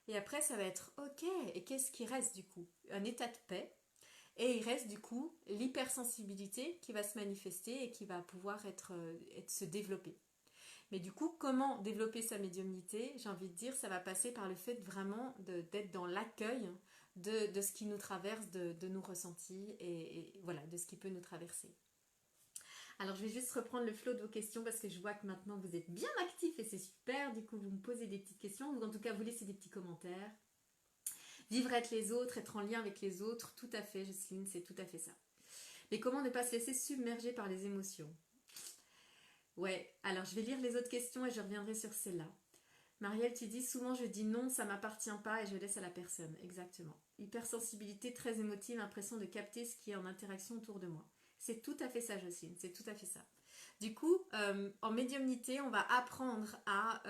Et après, ça va être ok, et qu'est-ce qui reste du coup? Un état de paix. Et il reste du coup l'hypersensibilité qui va se manifester et qui va pouvoir se développer. Mais du coup, comment développer sa médiumnité? J'ai envie de dire, ça va passer par le fait vraiment d'être dans l'accueil de ce qui nous traverse, de nos ressentis et voilà, de ce qui peut nous traverser. Alors je vais juste reprendre le flot de vos questions parce que je vois que maintenant vous êtes bien actifs et c'est super. Du coup, vous me posez des petites questions ou en tout cas vous laissez des petits commentaires. Vivre avec les autres, être en lien avec les autres, tout à fait, Jocelyne, c'est tout à fait ça. Mais comment ne pas se laisser submerger par les émotions? Ouais, alors je vais lire les autres questions et je reviendrai sur celle-là. Marielle, tu dis souvent je dis non, ça m'appartient pas et je laisse à la personne. Exactement. Hypersensibilité très émotive, impression de capter ce qui est en interaction autour de moi. C'est tout à fait ça, Jocelyne, c'est tout à fait ça. Du coup, en médiumnité, on va apprendre à...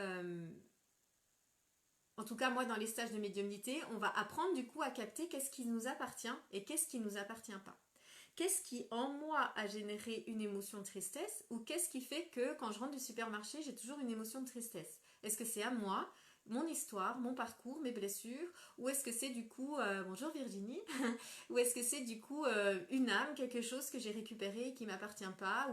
en tout cas, moi, dans les stages de médiumnité, on va apprendre du coup à capter qu'est-ce qui nous appartient et qu'est-ce qui ne nous appartient pas. Qu'est-ce qui en moi a généré une émotion de tristesse ou qu'est-ce qui fait que quand je rentre du supermarché, j'ai toujours une émotion de tristesse? Est-ce que c'est à moi, mon histoire, mon parcours, mes blessures, ou est-ce que c'est du coup, bonjour Virginie, ou est-ce que c'est du coup une âme, quelque chose que j'ai récupéré et qui ne m'appartient pas,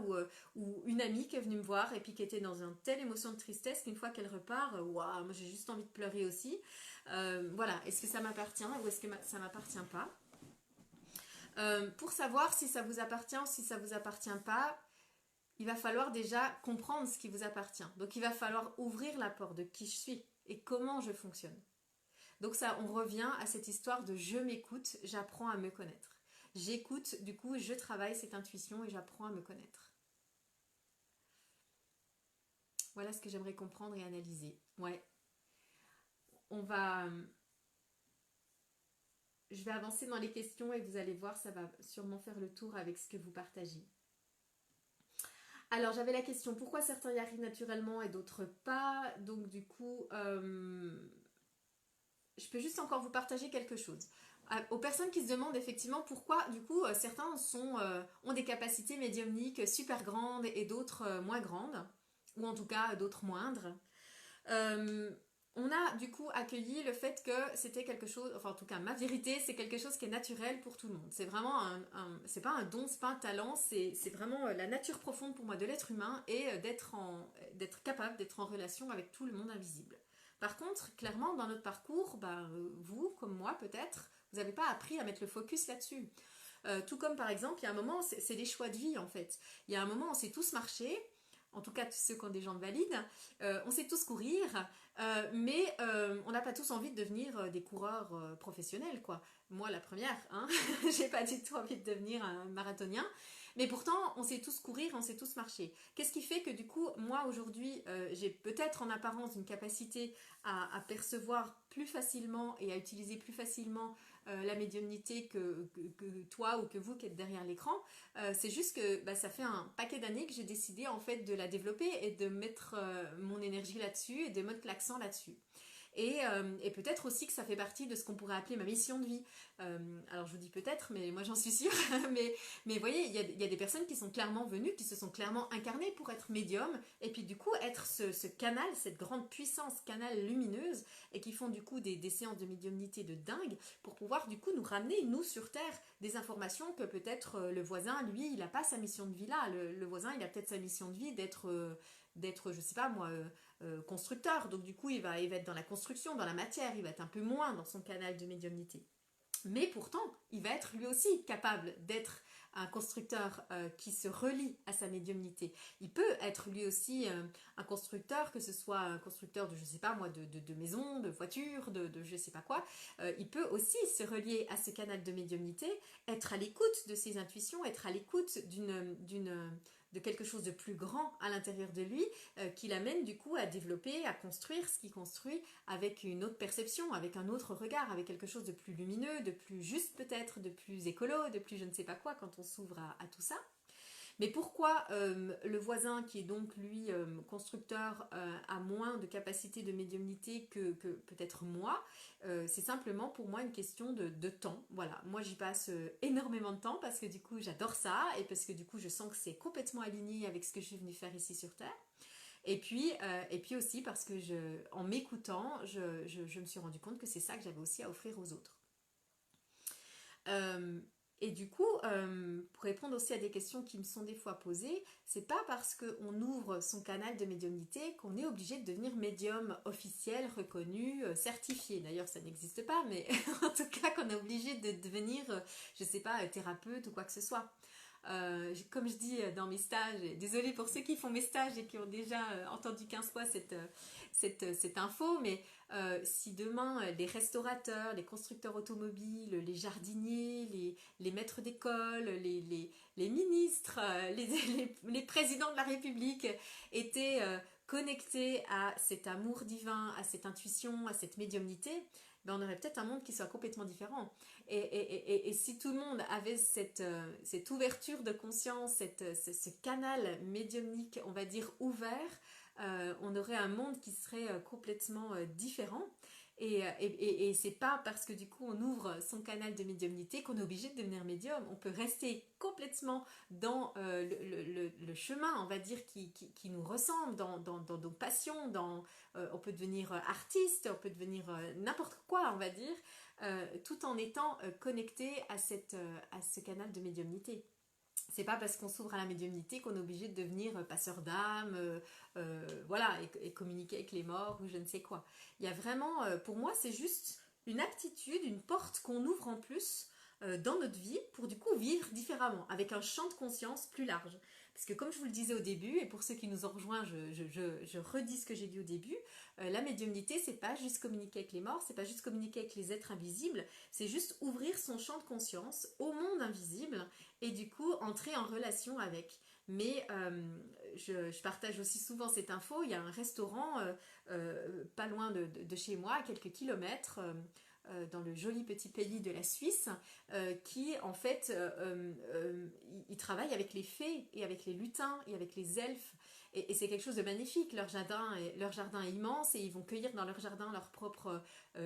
ou une amie qui est venue me voir et puis qui était dans une telle émotion de tristesse qu'une fois qu'elle repart, waouh, moi j'ai juste envie de pleurer aussi. Voilà, est-ce que ça m'appartient ou est-ce que ça ne m'appartient pas? Pour savoir si ça vous appartient ou si ça ne vous appartient pas, il va falloir déjà comprendre ce qui vous appartient. Donc il va falloir ouvrir la porte de qui je suis et comment je fonctionne. Donc ça, on revient à cette histoire de je m'écoute, j'apprends à me connaître. J'écoute, du coup, je travaille cette intuition et j'apprends à me connaître. Voilà ce que j'aimerais comprendre et analyser. Ouais. On va... Je vais avancer dans les questions et vous allez voir, ça va sûrement faire le tour avec ce que vous partagez. Alors, j'avais la question, pourquoi certains y arrivent naturellement et d'autres pas? Donc, du coup, je peux juste encore vous partager quelque chose. Aux personnes qui se demandent effectivement pourquoi, du coup, certains ont des capacités médiumniques super grandes et d'autres moins grandes, ou en tout cas d'autres moindres. Euh, on a du coup accueilli le fait que c'était quelque chose, enfin en tout cas ma vérité, c'est quelque chose qui est naturel pour tout le monde. C'est vraiment c'est pas un don, c'est pas un talent, c'est vraiment la nature profonde pour moi de l'être humain et d'être capable d'être en relation avec tout le monde invisible. Par contre, clairement, dans notre parcours, vous, comme moi peut-être, vous n'avez pas appris à mettre le focus là-dessus. Tout comme par exemple, il y a un moment, c'est des choix de vie en fait. Il y a un moment, on sait tous marcher, en tout cas ceux qui ont des jambes valides, on sait tous courir, mais on n'a pas tous envie de devenir des coureurs professionnels, quoi. Moi, la première, hein, j'ai pas du tout envie de devenir un marathonien, mais pourtant, on sait tous courir, on sait tous marcher. Qu'est-ce qui fait que du coup, moi aujourd'hui, j'ai peut-être en apparence une capacité à percevoir plus facilement et à utiliser plus facilement la médiumnité que toi ou que vous qui êtes derrière l'écran. C'est juste que ça fait un paquet d'années que j'ai décidé en fait de la développer et de mettre mon énergie là-dessus et de mettre l'accent là-dessus. Et peut-être aussi que ça fait partie de ce qu'on pourrait appeler ma mission de vie. Alors je vous dis peut-être, mais moi j'en suis sûre. mais vous voyez, il y a des personnes qui sont clairement venues, qui se sont clairement incarnées pour être médium, et puis du coup être ce canal, cette grande puissance canal lumineuse, et qui font du coup des séances de médiumnité de dingue, pour pouvoir du coup nous ramener, nous sur Terre, des informations que peut-être le voisin, lui, il n'a pas sa mission de vie là. Le voisin, il a peut-être sa mission de vie d'être, je sais pas moi, constructeur. Donc du coup, il va être dans la construction, dans la matière, il va être un peu moins dans son canal de médiumnité. Mais pourtant, il va être lui aussi capable d'être un constructeur qui se relie à sa médiumnité. Il peut être lui aussi un constructeur, que ce soit un constructeur de, je sais pas moi, de maisons, de voitures, de je sais pas quoi. Il peut aussi se relier à ce canal de médiumnité, être à l'écoute de ses intuitions, être à l'écoute de quelque chose de plus grand à l'intérieur de lui, qui l'amène du coup à développer, à construire ce qu'il construit avec une autre perception, avec un autre regard, avec quelque chose de plus lumineux, de plus juste peut-être, de plus écolo, de plus je ne sais pas quoi quand on s'ouvre à tout ça. Mais pourquoi le voisin qui est donc lui constructeur a moins de capacité de médiumnité que peut-être moi? C'est simplement pour moi une question de temps. Voilà, moi j'y passe énormément de temps parce que du coup j'adore ça et parce que du coup je sens que c'est complètement aligné avec ce que je suis venue faire ici sur Terre. Et puis aussi parce que en m'écoutant, je me suis rendu compte que c'est ça que j'avais aussi à offrir aux autres. Et du coup, pour répondre aussi à des questions qui me sont des fois posées, c'est pas parce qu'on ouvre son canal de médiumnité qu'on est obligé de devenir médium officiel, reconnu, certifié. D'ailleurs, ça n'existe pas, mais en tout cas qu'on est obligé de devenir, je sais pas, thérapeute ou quoi que ce soit. Comme je dis dans mes stages, et désolée pour ceux qui font mes stages et qui ont déjà entendu 15 fois cette info, mais si demain les restaurateurs, les constructeurs automobiles, les jardiniers, les maîtres d'école, les ministres, les présidents de la République étaient connectés à cet amour divin, à cette intuition, à cette médiumnité, on aurait peut-être un monde qui soit complètement différent. Et si tout le monde avait cette ouverture de conscience, ce canal médiumnique, on va dire, ouvert, on aurait un monde qui serait complètement différent. Et c'est pas parce que du coup on ouvre son canal de médiumnité qu'on est obligé de devenir médium. On peut rester complètement dans le chemin, on va dire, qui nous ressemble, dans nos passions, on peut devenir artiste, on peut devenir n'importe quoi, on va dire, tout en étant connecté à ce canal de médiumnité. C'est pas parce qu'on s'ouvre à la médiumnité qu'on est obligé de devenir passeur d'âme, voilà, et communiquer avec les morts ou je ne sais quoi. Il y a vraiment, pour moi, c'est juste une aptitude, une porte qu'on ouvre en plus dans notre vie pour du coup vivre différemment, avec un champ de conscience plus large. Parce que comme je vous le disais au début, et pour ceux qui nous ont rejoints, je redis ce que j'ai dit au début, la médiumnité, c'est pas juste communiquer avec les morts, c'est pas juste communiquer avec les êtres invisibles, c'est juste ouvrir son champ de conscience au monde invisible et du coup entrer en relation avec. Mais je partage aussi souvent cette info, il y a un restaurant pas loin de chez moi, à quelques kilomètres, dans le joli petit pays de la Suisse, qui en fait, ils travaillent avec les fées et avec les lutins et avec les elfes. Et c'est quelque chose de magnifique. Leur jardin est immense et ils vont cueillir dans leur jardin leurs propres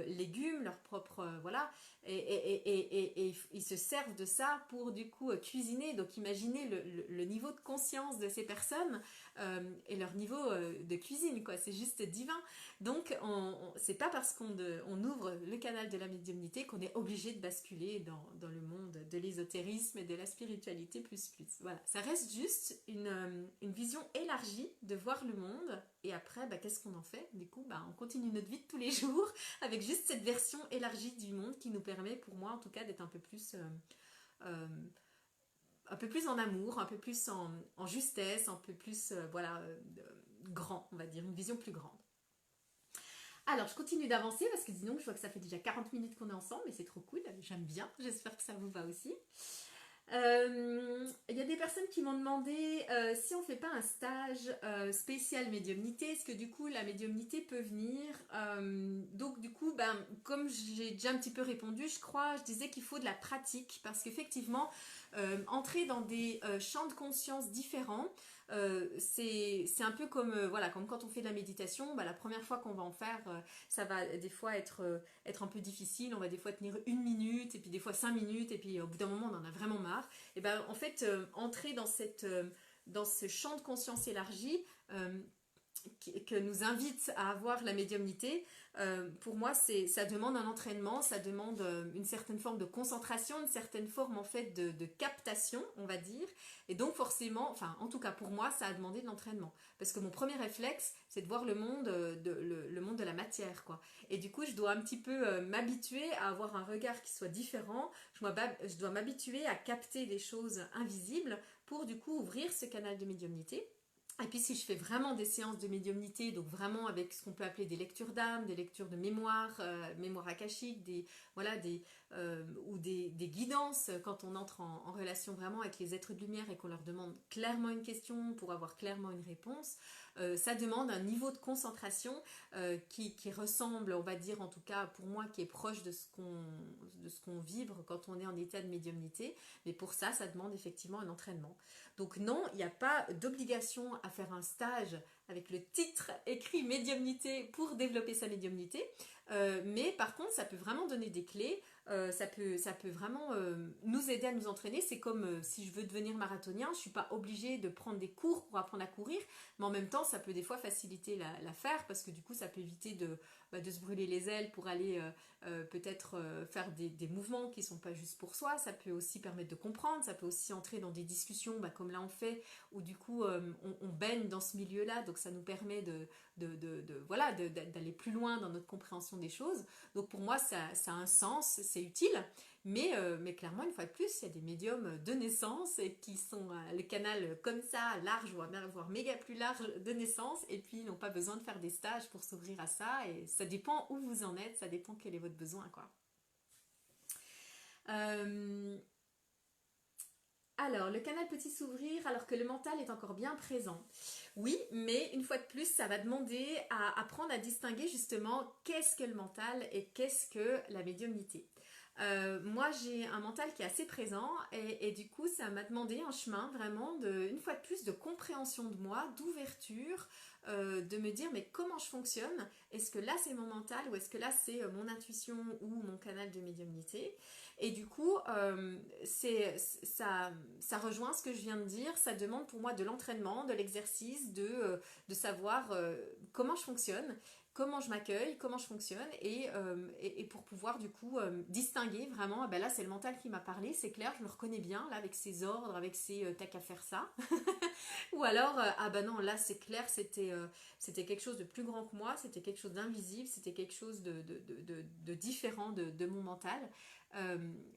légumes, leurs propres voilà. Et ils se servent de ça pour du coup cuisiner. Donc imaginez le niveau de conscience de ces personnes et leur niveau de cuisine, quoi. C'est juste divin. Donc c'est pas parce on ouvre le canal de la médiumnité qu'on est obligé de basculer dans le monde de l'ésotérisme et de la spiritualité plus plus. Voilà, ça reste juste une vision élargie de voir le monde et après bah, qu'est-ce qu'on en fait? Du coup bah, on continue notre vie de tous les jours avec juste cette version élargie du monde qui nous permet pour moi en tout cas d'être euh, un peu plus en amour, un peu plus en justesse, un peu plus voilà grand, on va dire, une vision plus grande. Alors, je continue d'avancer parce que sinon, je vois que ça fait déjà 40 minutes qu'on est ensemble et c'est trop cool, j'aime bien, j'espère que ça vous va aussi. Il y a des personnes qui m'ont demandé si on ne fait pas un stage spécial médiumnité, est-ce que du coup la médiumnité peut venir donc du coup, ben, comme j'ai déjà un petit peu répondu, je disais qu'il faut de la pratique parce qu'effectivement, entrer dans des champs de conscience différents, c'est un peu comme, voilà, comme quand on fait de la méditation, bah, la première fois qu'on va en faire, ça va des fois être un peu difficile, on va des fois tenir 1 minute, et puis des fois 5 minutes, et puis au bout d'un moment on en a vraiment marre. Et ben en fait, entrer dans ce champ de conscience élargi, que nous invite à avoir la médiumnité, pour moi ça demande un entraînement, ça demande une certaine forme de concentration, une certaine forme en fait de captation, on va dire, et donc forcément, enfin en tout cas pour moi ça a demandé de l'entraînement, parce que mon premier réflexe c'est de voir le monde le monde de la matière, quoi, et du coup je dois un petit peu m'habituer à avoir un regard qui soit différent, je dois m'habituer à capter les choses invisibles pour du coup ouvrir ce canal de médiumnité. Et puis si je fais vraiment des séances de médiumnité, donc vraiment avec ce qu'on peut appeler des lectures d'âme, des lectures de mémoire, mémoire akashique, voilà, ou des guidances, quand on entre en relation vraiment avec les êtres de lumière et qu'on leur demande clairement une question pour avoir clairement une réponse, ça demande un niveau de concentration qui ressemble, on va dire en tout cas pour moi, qui est proche de ce qu'on vibre quand on est en état de médiumnité, mais pour ça, ça demande effectivement un entraînement. Donc non, il n'y a pas d'obligation à faire un stage avec le titre écrit médiumnité pour développer sa médiumnité, mais par contre ça peut vraiment donner des clés, ça peut vraiment nous aider à nous entraîner. C'est comme si je veux devenir marathonien, je ne suis pas obligée de prendre des cours pour apprendre à courir, mais en même temps ça peut des fois faciliter l'affaire parce que du coup ça peut éviter de se brûler les ailes pour aller peut-être faire des mouvements qui ne sont pas juste pour soi. Ça peut aussi permettre de comprendre, ça peut aussi entrer dans des discussions comme là on fait, où du coup on baigne dans ce milieu-là, donc ça nous permet voilà, d'aller plus loin dans notre compréhension des choses. Donc pour moi ça a un sens, c'est utile, mais clairement une fois de plus il y a des médiums de naissance qui sont le canal comme ça, large, voire méga plus large de naissance, et puis ils n'ont pas besoin de faire des stages pour s'ouvrir à ça, et ça dépend où vous en êtes, ça dépend quel est votre besoin, quoi. Alors, le canal peut-il s'ouvrir alors que le mental est encore bien présent? Oui, mais une fois de plus, ça va demander à apprendre à distinguer justement qu'est-ce que le mental et qu'est-ce que la médiumnité. Moi, j'ai un mental qui est assez présent et du coup, ça m'a demandé un chemin vraiment, une fois de plus, de compréhension de moi, d'ouverture, de me dire mais comment je fonctionne? Est-ce que là c'est mon mental ou est-ce que là c'est mon intuition ou mon canal de médiumnité? Et du coup, ça rejoint ce que je viens de dire, ça demande pour moi de l'entraînement, de l'exercice, de savoir comment je fonctionne, comment je m'accueille, comment je fonctionne, et pour pouvoir du coup distinguer vraiment, ah ben là c'est le mental qui m'a parlé, c'est clair, je me reconnais bien là avec ses ordres, avec ses t'as qu'à faire ça, ou alors ah ben non là c'est clair, c'était quelque chose de plus grand que moi, c'était quelque chose d'invisible, c'était quelque chose de différent de mon mental.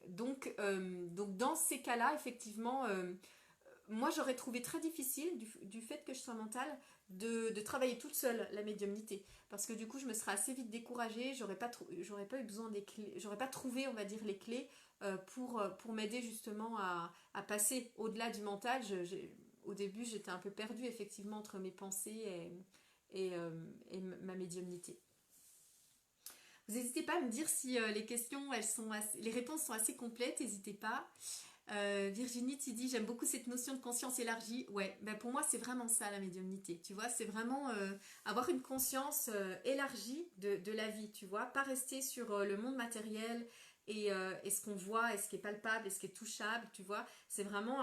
Donc dans ces cas-là effectivement moi j'aurais trouvé très difficile du fait que je sois mentale de travailler toute seule la médiumnité parce que du coup je me serais assez vite découragée, j'aurais pas eu besoin des clés, j'aurais pas trouvé on va dire les clés pour m'aider justement à passer au-delà du mental. Au début j'étais un peu perdue effectivement entre mes pensées et ma médiumnité. Vous n'hésitez pas à me dire si les questions, les réponses sont assez complètes, n'hésitez pas. Virginie, tu dis j'aime beaucoup cette notion de conscience élargie. Ouais, ben pour moi c'est vraiment ça la médiumnité. Tu vois, c'est vraiment avoir une conscience élargie de la vie. Tu vois, pas rester sur le monde matériel et ce qu'on voit, et ce qui est palpable, et ce qui est touchable. Tu vois, c'est vraiment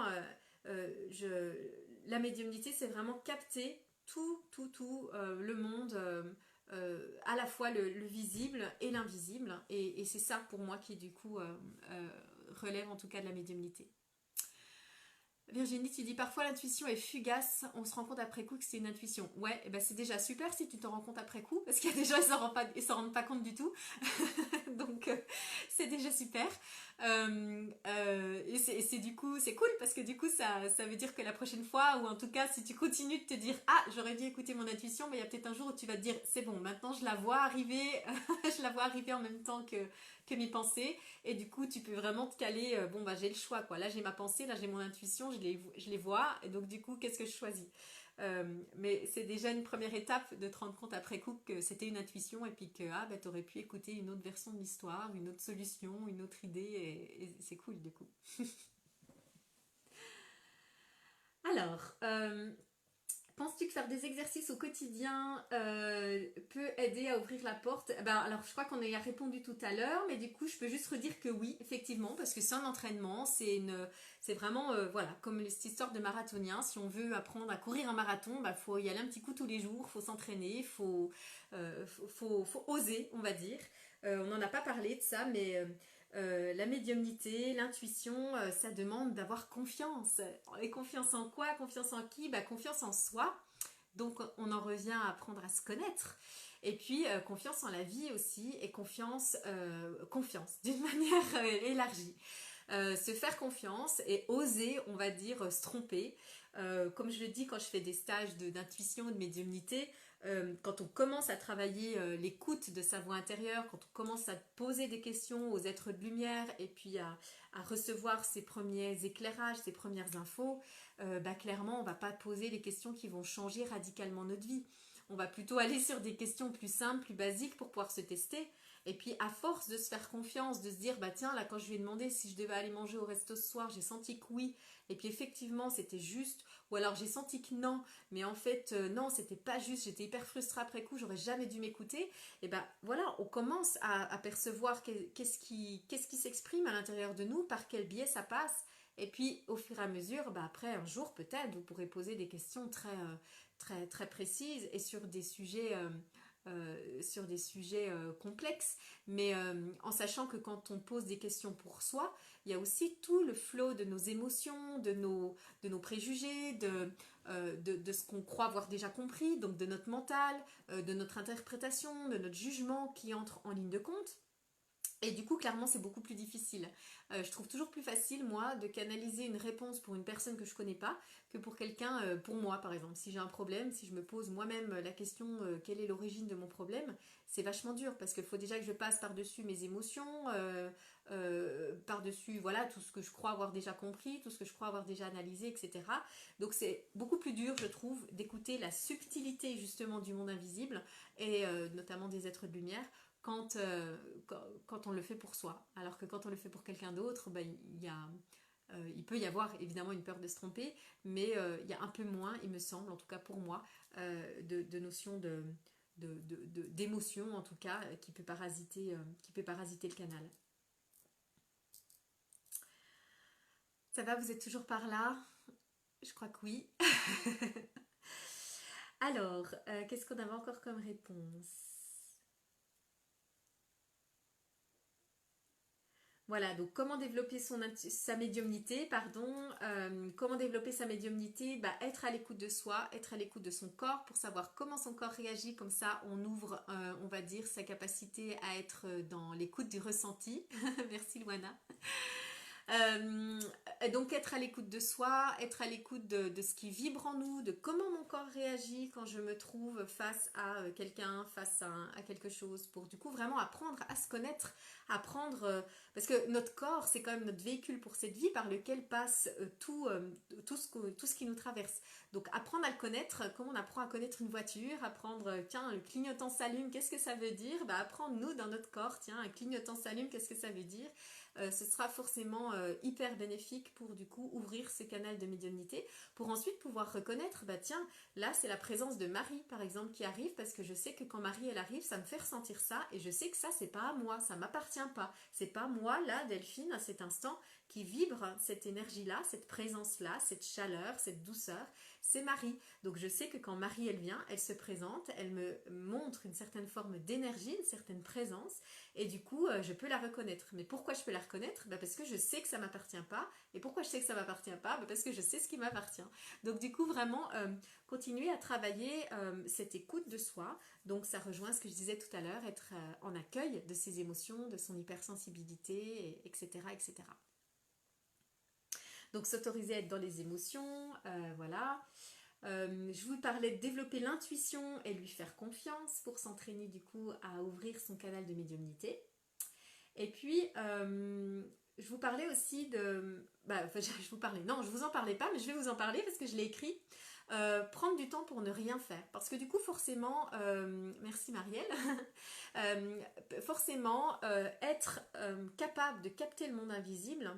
la médiumnité, c'est vraiment capter tout le monde. À la fois le visible et l'invisible et c'est ça pour moi qui du coup relève en tout cas de la médiumnité. Virginie, tu dis parfois l'intuition est fugace, on se rend compte après coup que c'est une intuition. Ouais, et ben c'est déjà super si tu t'en rends compte après coup, parce qu'il y a des gens ils s'en rendent pas compte du tout. Donc c'est déjà super. Et c'est du coup c'est cool parce que du coup ça veut dire que la prochaine fois, ou en tout cas si tu continues de te dire ah j'aurais dû écouter mon intuition, mais il y a peut-être un jour où tu vas te dire c'est bon, maintenant je la vois arriver, je la vois arriver en même temps que mes pensées, et du coup tu peux vraiment te caler, bon bah j'ai le choix quoi, là j'ai ma pensée, là j'ai mon intuition, je les vois, et donc du coup qu'est-ce que je choisis. Mais c'est déjà une première étape de te rendre compte après coup que c'était une intuition et puis que ah, bah, tu aurais pu écouter une autre version de l'histoire, une autre solution, une autre idée, et c'est cool du coup. Alors, penses-tu que faire des exercices au quotidien peut aider à ouvrir la porte? Ben, alors, je crois qu'on y a répondu tout à l'heure, mais du coup, je peux juste redire que oui, effectivement, parce que c'est un entraînement, c'est vraiment, voilà, comme cette histoire de marathonien. Si on veut apprendre à courir un marathon, bah, faut y aller un petit coup tous les jours, faut s'entraîner, faut oser, on va dire. On n'en a pas parlé de ça, mais la médiumnité, l'intuition, ça demande d'avoir confiance. Et confiance en quoi? Confiance en qui? Bah, confiance en soi. Donc on en revient à apprendre à se connaître. Et puis confiance en la vie aussi, et confiance d'une manière élargie. Se faire confiance et oser, on va dire, se tromper. Comme je le dis quand je fais des stages d'intuition, de médiumnité, quand on commence à travailler l'écoute de sa voix intérieure, quand on commence à poser des questions aux êtres de lumière et puis à recevoir ses premiers éclairages, ses premières infos, bah, clairement on ne va pas poser les questions qui vont changer radicalement notre vie. On va plutôt aller sur des questions plus simples, plus basiques pour pouvoir se tester. Et puis à force de se faire confiance, de se dire bah tiens là quand je lui ai demandé si je devais aller manger au resto ce soir, j'ai senti que oui, et puis effectivement c'était juste, ou alors j'ai senti que non, mais en fait non c'était pas juste, j'étais hyper frustrée après coup, j'aurais jamais dû m'écouter. Et ben voilà, on commence à percevoir qu'est-ce qui s'exprime à l'intérieur de nous, par quel biais ça passe. Et puis au fur et à mesure, bah, après un jour peut-être vous pourrez poser des questions très précises et sur des sujets complexes, mais en sachant que quand on pose des questions pour soi, il y a aussi tout le flot de nos émotions, de nos préjugés, de ce qu'on croit avoir déjà compris, donc de notre mental, de notre interprétation, de notre jugement qui entre en ligne de compte. Et du coup, clairement, c'est beaucoup plus difficile. Je trouve toujours plus facile, moi, de canaliser une réponse pour une personne que je connais pas que pour quelqu'un, pour moi, par exemple. Si j'ai un problème, si je me pose moi-même la question quelle est l'origine de mon problème, c'est vachement dur parce qu'il faut déjà que je passe par-dessus mes émotions, par-dessus, voilà, tout ce que je crois avoir déjà compris, tout ce que je crois avoir déjà analysé, etc. Donc c'est beaucoup plus dur, je trouve, d'écouter la subtilité, justement, du monde invisible et notamment des êtres de lumière quand on le fait pour soi. Alors que quand on le fait pour quelqu'un d'autre, bah, il peut y avoir évidemment une peur de se tromper, mais il y a un peu moins, il me semble, en tout cas pour moi, de notion d'émotion, en tout cas, qui peut parasiter le canal. Ça va, vous êtes toujours par là? Je crois que oui. Alors, qu'est-ce qu'on avait encore comme réponse? Voilà, donc comment développer sa médiumnité, pardon. Comment développer sa médiumnité? Bah, être à l'écoute de soi, être à l'écoute de son corps pour savoir comment son corps réagit. Comme ça, on ouvre, on va dire, sa capacité à être dans l'écoute du ressenti. Merci Luana. Donc être à l'écoute de soi, être à l'écoute de ce qui vibre en nous, de comment mon corps réagit quand je me trouve face à quelqu'un, face à quelque chose, pour du coup vraiment apprendre à se connaître, parce que notre corps c'est quand même notre véhicule pour cette vie par lequel passe tout ce qui nous traverse. Donc apprendre à le connaître, comme on apprend à connaître une voiture, apprendre, tiens, le clignotant s'allume, qu'est-ce que ça veut dire? Apprendre nous dans notre corps, tiens, un clignotant s'allume, qu'est-ce que ça veut dire? Ce sera forcément hyper bénéfique pour du coup ouvrir ce canal de médiumnité, pour ensuite pouvoir reconnaître, tiens, là c'est la présence de Marie par exemple qui arrive, parce que je sais que quand Marie elle arrive, ça me fait ressentir ça, et je sais que ça c'est pas à moi, ça m'appartient pas, c'est pas moi là, Delphine, à cet instant, qui vibre cette énergie-là, cette présence-là, cette chaleur, cette douceur, c'est Marie. Donc je sais que quand Marie elle vient, elle se présente, elle me montre une certaine forme d'énergie, une certaine présence, et du coup je peux la reconnaître. Mais pourquoi je peux la reconnaître? Parce que je sais que ça m'appartient pas. Et pourquoi je sais que ça m'appartient pas? Parce que je sais ce qui m'appartient. Donc du coup vraiment continuer à travailler cette écoute de soi. Donc ça rejoint ce que je disais tout à l'heure, être en accueil de ses émotions, de son hypersensibilité, etc., etc. Donc s'autoriser à être dans les émotions, voilà. Je vous parlais de développer l'intuition et lui faire confiance pour s'entraîner du coup à ouvrir son canal de médiumnité. Et puis, je vous parlais aussi de... je vous en parlais pas, mais je vais vous en parler parce que je l'ai écrit. Prendre du temps pour ne rien faire. Parce que du coup, forcément, merci Marielle, forcément, être capable de capter le monde invisible,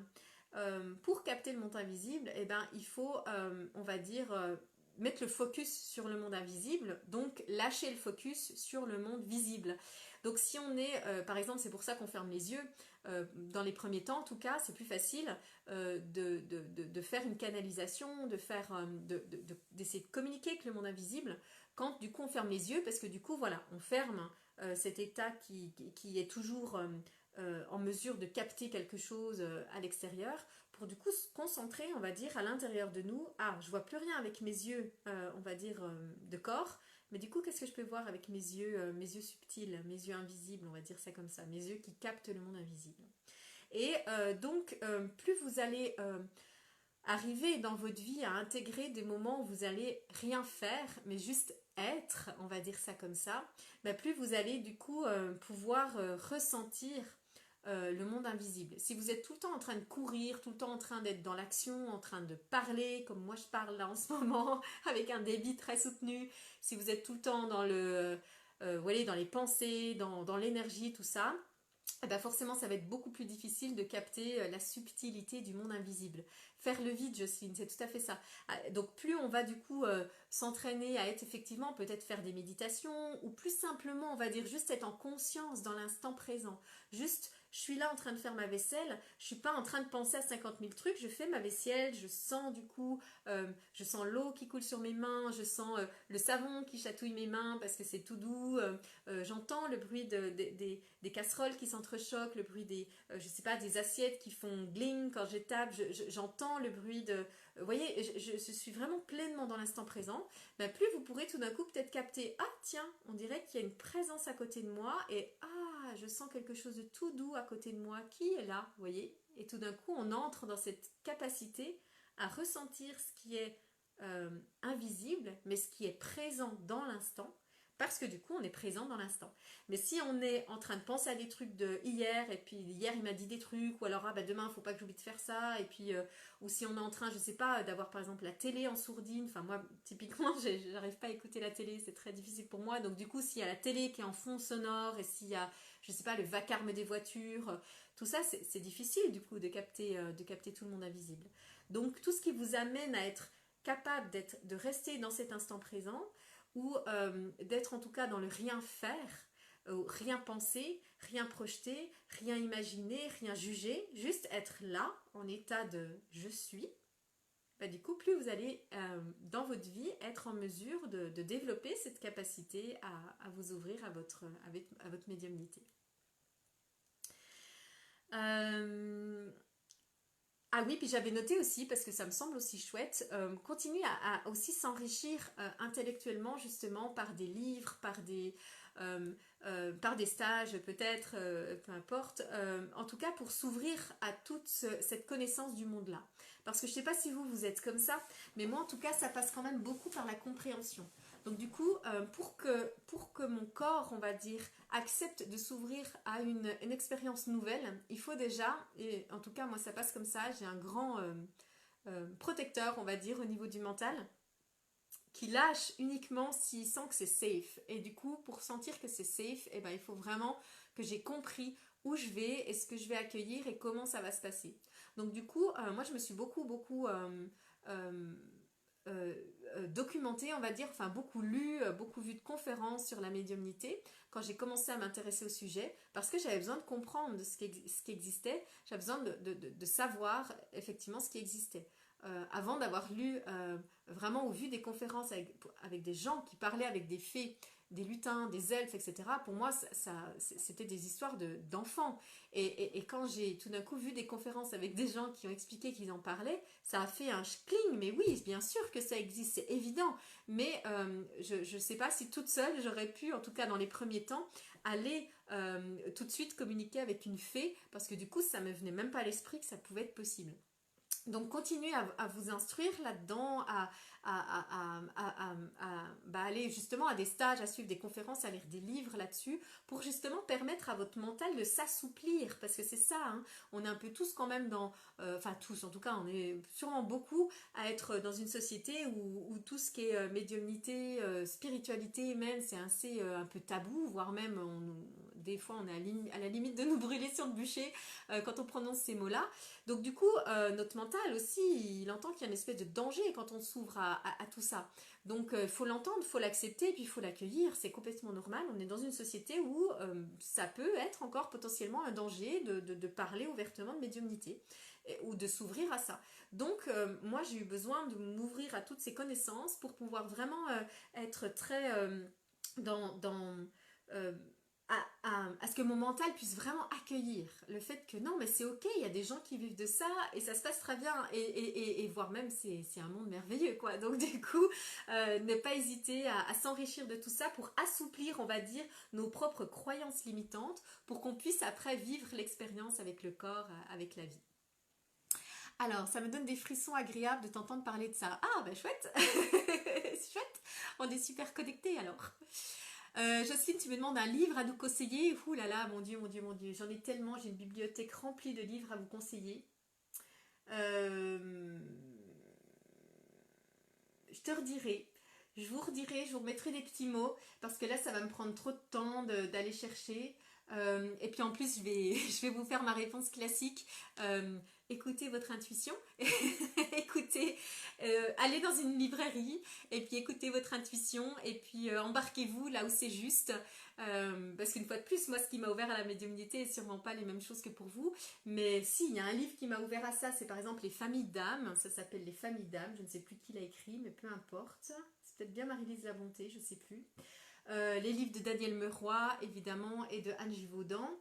pour capter le monde invisible, il faut, on va dire, mettre le focus sur le monde invisible, donc lâcher le focus sur le monde visible. Donc si on est, par exemple, c'est pour ça qu'on ferme les yeux, dans les premiers temps en tout cas, c'est plus facile de faire une canalisation, d'essayer de communiquer avec le monde invisible quand du coup on ferme les yeux, parce que du coup voilà, on ferme cet état qui est toujours en mesure de capter quelque chose à l'extérieur, pour du coup se concentrer, on va dire, à l'intérieur de nous. Ah, je vois plus rien avec mes yeux, on va dire, de corps, mais du coup, qu'est-ce que je peux voir avec mes yeux subtils, mes yeux invisibles, on va dire ça comme ça, mes yeux qui captent le monde invisible. Et donc, plus vous allez arriver dans votre vie à intégrer des moments où vous allez rien faire, mais juste être, on va dire ça comme ça, plus vous allez du coup pouvoir ressentir le monde invisible. Si vous êtes tout le temps en train de courir, tout le temps en train d'être dans l'action, en train de parler, comme moi je parle là en ce moment, avec un débit très soutenu, si vous êtes tout le temps dans dans les pensées, dans l'énergie, tout ça, forcément ça va être beaucoup plus difficile de capter la subtilité du monde invisible. Faire le vide, Jocelyne, c'est tout à fait ça. Donc plus on va du coup s'entraîner à être effectivement, peut-être faire des méditations, ou plus simplement on va dire juste être en conscience dans l'instant présent. Juste, je suis là en train de faire ma vaisselle, je suis pas en train de penser à 50 000 trucs, je fais ma vaisselle, je sens du coup, je sens l'eau qui coule sur mes mains, je sens le savon qui chatouille mes mains parce que c'est tout doux, j'entends le bruit des casseroles qui s'entrechoquent, le bruit je sais pas, des assiettes qui font gling quand je tape, j'entends le bruit de... Vous voyez, je suis vraiment pleinement dans l'instant présent. Plus vous pourrez tout d'un coup peut-être capter, ah tiens, on dirait qu'il y a une présence à côté de moi, et ah, je sens quelque chose de tout doux à côté de moi, qui est là, vous voyez. Et tout d'un coup, on entre dans cette capacité à ressentir ce qui est invisible, mais ce qui est présent dans l'instant, parce que du coup on est présent dans l'instant. Mais si on est en train de penser à des trucs de hier, et puis hier il m'a dit des trucs, ou alors demain il faut pas que j'oublie de faire ça, et puis ou si on est en train, je sais pas, d'avoir par exemple la télé en sourdine, enfin moi typiquement j'arrive pas à écouter la télé, c'est très difficile pour moi, donc du coup s'il y a la télé qui est en fond sonore, et s'il y a, je sais pas, le vacarme des voitures, tout ça c'est difficile du coup de capter tout le monde invisible. Donc tout ce qui vous amène à être capable de rester dans cet instant présent, ou d'être en tout cas dans le rien faire, rien penser, rien projeter, rien imaginer, rien juger, juste être là en état de je suis, du coup plus vous allez dans votre vie être en mesure de développer cette capacité à vous ouvrir à votre médiumnité. Ah oui, puis j'avais noté aussi, parce que ça me semble aussi chouette, continuer à aussi s'enrichir intellectuellement justement par des livres, euh, par des stages peut-être, peu importe, en tout cas pour s'ouvrir à toute cette connaissance du monde-là. Parce que je ne sais pas si vous êtes comme ça, mais moi en tout cas ça passe quand même beaucoup par la compréhension. Donc du coup, pour que mon corps, on va dire, accepte de s'ouvrir à une expérience nouvelle, il faut déjà, et en tout cas moi ça passe comme ça, j'ai un grand protecteur, on va dire, au niveau du mental, qui lâche uniquement s'il sent que c'est safe. Et du coup, pour sentir que c'est safe, eh ben, il faut vraiment que j'ai compris où je vais et ce que je vais accueillir et comment ça va se passer. Donc du coup, moi je me suis beaucoup euh, documentée, on va dire, enfin beaucoup lu, beaucoup vu de conférences sur la médiumnité quand j'ai commencé à m'intéresser au sujet, parce que j'avais besoin de comprendre ce qui existait, j'avais besoin de savoir effectivement ce qui existait. Avant d'avoir lu vraiment ou vu des conférences avec des gens qui parlaient avec des fées, des lutins, des elfes, etc. Pour moi, c'était des histoires d'enfants. Et quand j'ai tout d'un coup vu des conférences avec des gens qui ont expliqué qu'ils en parlaient, ça a fait un schling. Mais oui, bien sûr que ça existe, c'est évident. Mais je ne sais pas si toute seule, j'aurais pu, en tout cas dans les premiers temps, aller tout de suite communiquer avec une fée, parce que du coup, ça ne me venait même pas à l'esprit que ça pouvait être possible. Donc continuez à vous instruire là-dedans, à aller justement à des stages, à suivre des conférences, à lire des livres là-dessus, pour justement permettre à votre mental de s'assouplir, parce que c'est ça, hein, on est un peu tous quand même dans, enfin tous en tout cas, on est sûrement beaucoup à être dans une société où tout ce qui est médiumnité, spiritualité même, c'est assez un peu tabou, voire même des fois on est à la limite de nous brûler sur le bûcher quand on prononce ces mots-là. Donc du coup, notre mental aussi, il entend qu'il y a une espèce de danger quand on s'ouvre à tout ça. Donc il faut l'entendre, il faut l'accepter, puis il faut l'accueillir, c'est complètement normal. On est dans une société où ça peut être encore potentiellement un danger de parler ouvertement de médiumnité ou de s'ouvrir à ça. Donc moi j'ai eu besoin de m'ouvrir à toutes ces connaissances pour pouvoir vraiment être très dans euh, à ce que mon mental puisse vraiment accueillir le fait que non, mais c'est ok, il y a des gens qui vivent de ça et ça se passe très bien et voire même c'est un monde merveilleux quoi. Donc du coup, ne pas hésiter à s'enrichir de tout ça pour assouplir, on va dire, nos propres croyances limitantes pour qu'on puisse après vivre l'expérience avec le corps, avec la vie. Alors, ça me donne des frissons agréables de t'entendre parler de ça. Ah, bah chouette. C'est chouette. On est super connectés alors. Jocelyne, tu me demandes un livre à nous conseiller. Ouh là là, mon Dieu, mon Dieu, mon Dieu. J'en ai tellement, j'ai une bibliothèque remplie de livres à vous conseiller. Euh, je te redirai. Je vous redirai, je vous remettrai des petits mots parce que là, ça va me prendre trop de temps d'aller chercher. Et puis en plus, je vais vous faire ma réponse classique. Écoutez votre intuition, écoutez, allez dans une librairie et puis écoutez votre intuition et puis embarquez-vous là où c'est juste. Parce qu'une fois de plus, moi ce qui m'a ouvert à la médiumnité est sûrement pas les mêmes choses que pour vous. Mais si, il y a un livre qui m'a ouvert à ça, c'est par exemple Les Familles d'âmes. Ça s'appelle Les Familles d'âmes, je ne sais plus qui l'a écrit, mais peu importe. C'est peut-être bien Marie-Lise Labonté, je ne sais plus. Les livres de Daniel Meroy, évidemment, et de Anne Givaudan.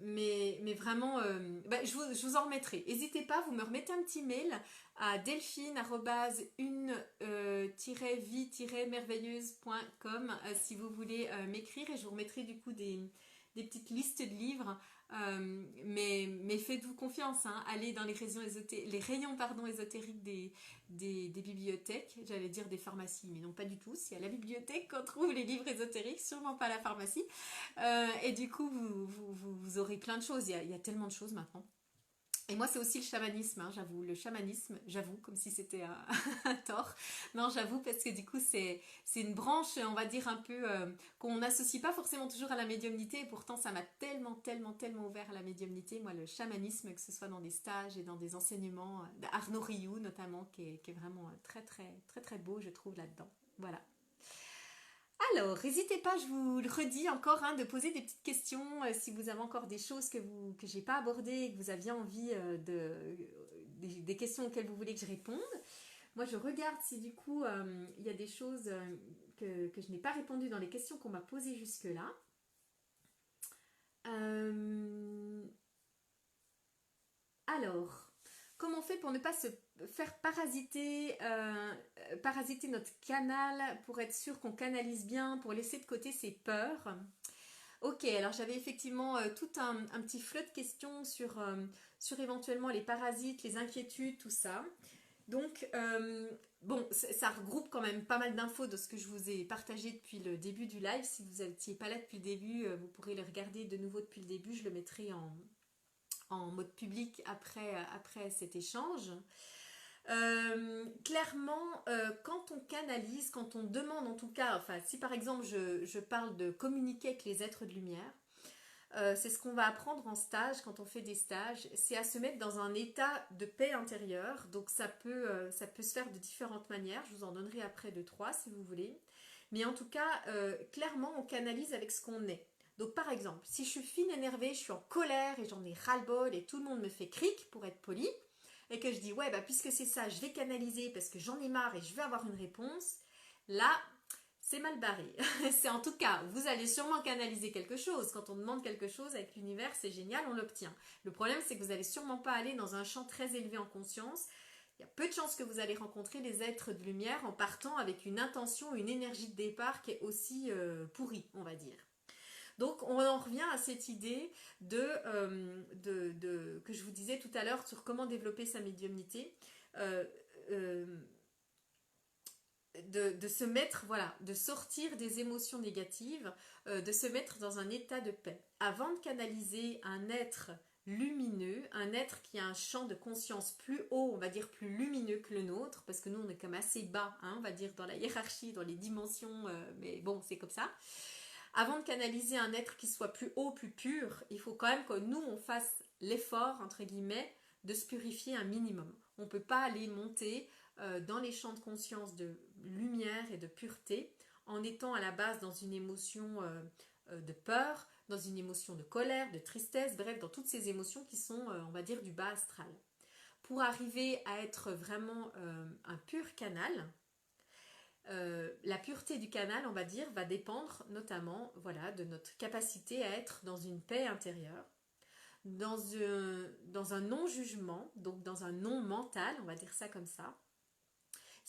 Mais vraiment, je vous en remettrai. N'hésitez pas, vous me remettez un petit mail à delphine-vie-merveilleuse.com si vous voulez m'écrire et je vous remettrai du coup des petites listes de livres. Mais faites-vous confiance, hein, allez dans les rayons ésotériques des bibliothèques, j'allais dire des pharmacies, mais non pas du tout, c'est à la bibliothèque qu'on trouve les livres ésotériques, sûrement pas à la pharmacie. Et du coup, vous aurez plein de choses, il y a tellement de choses maintenant. Et moi, c'est aussi le chamanisme, hein, j'avoue. Le chamanisme, j'avoue, comme si c'était un tort. Non, j'avoue, parce que du coup, c'est une branche, on va dire, un peu qu'on n'associe pas forcément toujours à la médiumnité. Et pourtant, ça m'a tellement ouvert à la médiumnité. Moi, le chamanisme, que ce soit dans des stages et dans des enseignements, d'Arnaud Rioux notamment, qui est vraiment très beau, je trouve, là-dedans. Voilà. Alors, n'hésitez pas, je vous le redis encore, hein, de poser des petites questions si vous avez encore des choses que j'ai pas abordées et que vous aviez envie des questions auxquelles vous voulez que je réponde. Moi, je regarde si du coup il y a des choses que je n'ai pas répondu dans les questions qu'on m'a posées jusque-là. Alors, comment on fait pour ne pas se faire parasiter notre canal, pour être sûr qu'on canalise bien, pour laisser de côté ses peurs? Ok, alors j'avais effectivement tout un petit flot de questions sur éventuellement les parasites, les inquiétudes, tout ça. Donc, bon, ça regroupe quand même pas mal d'infos de ce que je vous ai partagé depuis le début du live. Si vous n'étiez pas là depuis le début, vous pourrez le regarder de nouveau depuis le début. Je le mettrai en mode public après cet échange. Clairement, quand on canalise, quand on demande en tout cas, enfin si par exemple je parle de communiquer avec les êtres de lumière, c'est ce qu'on va apprendre en stage quand on fait des stages, c'est à se mettre dans un état de paix intérieure. Donc ça peut se faire de différentes manières, je vous en donnerai après 2-3 si vous voulez. Mais en tout cas, clairement on canalise avec ce qu'on est. Donc par exemple, si je suis fine énervée, je suis en colère et j'en ai ras-le-bol et tout le monde me fait cric pour être poli, et que je dis ouais bah puisque c'est ça, je vais canaliser parce que j'en ai marre et je vais avoir une réponse, là c'est mal barré. C'est en tout cas, vous allez sûrement canaliser quelque chose. Quand on demande quelque chose avec l'univers, c'est génial, on l'obtient. Le problème, c'est que vous n'allez sûrement pas aller dans un champ très élevé en conscience. Il y a peu de chances que vous allez rencontrer les êtres de lumière en partant avec une intention, une énergie de départ qui est aussi pourrie, on va dire. Donc on en revient à cette idée que je vous disais tout à l'heure sur comment développer sa médiumnité. Euh, euh, de se mettre, voilà, de sortir des émotions négatives, de se mettre dans un état de paix. Avant de canaliser un être lumineux, un être qui a un champ de conscience plus haut, on va dire plus lumineux que le nôtre, parce que nous on est comme assez bas, hein, on va dire dans la hiérarchie, dans les dimensions, mais bon c'est comme ça. Avant de canaliser un être qui soit plus haut, plus pur, il faut quand même que nous on fasse l'effort, entre guillemets, de se purifier un minimum. On ne peut pas aller monter dans les champs de conscience de lumière et de pureté en étant à la base dans une émotion de peur, dans une émotion de colère, de tristesse, bref, dans toutes ces émotions qui sont, on va dire, du bas astral. Pour arriver à être vraiment un pur canal, la pureté du canal, on va dire, va dépendre notamment voilà, de notre capacité à être dans une paix intérieure, dans un non-jugement, donc dans un non-mental, on va dire ça comme ça.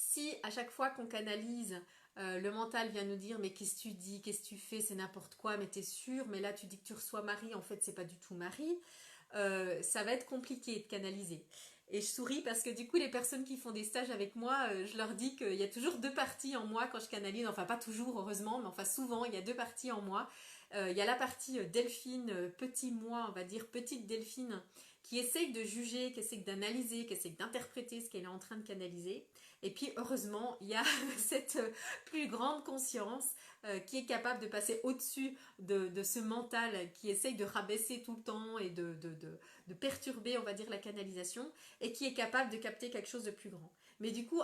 Si à chaque fois qu'on canalise, le mental vient nous dire mais qu'est-ce que tu dis, qu'est-ce que tu fais, c'est n'importe quoi, mais t'es sûr, mais là tu dis que tu reçois Marie, en fait c'est pas du tout Marie, ça va être compliqué de canaliser. Et je souris parce que du coup les personnes qui font des stages avec moi, je leur dis qu'il y a toujours deux parties en moi quand je canalise, enfin pas toujours heureusement, mais enfin souvent il y a deux parties en moi. Il y a la partie Delphine, petit moi, on va dire petite Delphine, qui essaye de juger, qui essaye d'analyser, qui essaye d'interpréter ce qu'elle est en train de canaliser. Et puis heureusement, il y a cette plus grande conscience qui est capable de passer au-dessus de ce mental qui essaye de rabaisser tout le temps et de perturber, on va dire, la canalisation, et qui est capable de capter quelque chose de plus grand. Mais du coup,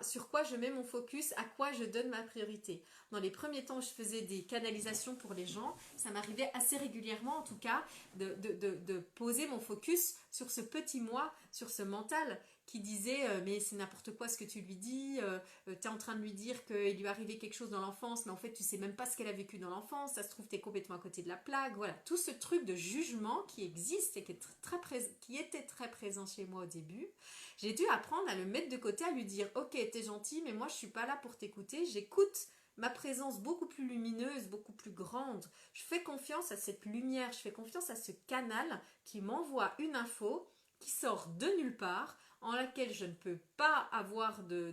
sur quoi je mets mon focus, à quoi je donne ma priorité? Dans les premiers temps, je faisais des canalisations pour les gens. Ça m'arrivait assez régulièrement, en tout cas, de poser mon focus sur ce petit moi, sur ce mental qui disait mais c'est n'importe quoi ce que tu lui dis, tu es en train de lui dire qu'il lui est arrivé quelque chose dans l'enfance, mais en fait tu sais même pas ce qu'elle a vécu dans l'enfance, ça se trouve tu es complètement à côté de la plaque, voilà, tout ce truc de jugement qui existe et qui était très présent chez moi au début, j'ai dû apprendre à le mettre de côté, à lui dire ok t'es gentil mais moi je suis pas là pour t'écouter, j'écoute ma présence beaucoup plus lumineuse, beaucoup plus grande, je fais confiance à cette lumière, je fais confiance à ce canal qui m'envoie une info qui sort de nulle part, en laquelle je ne peux pas avoir de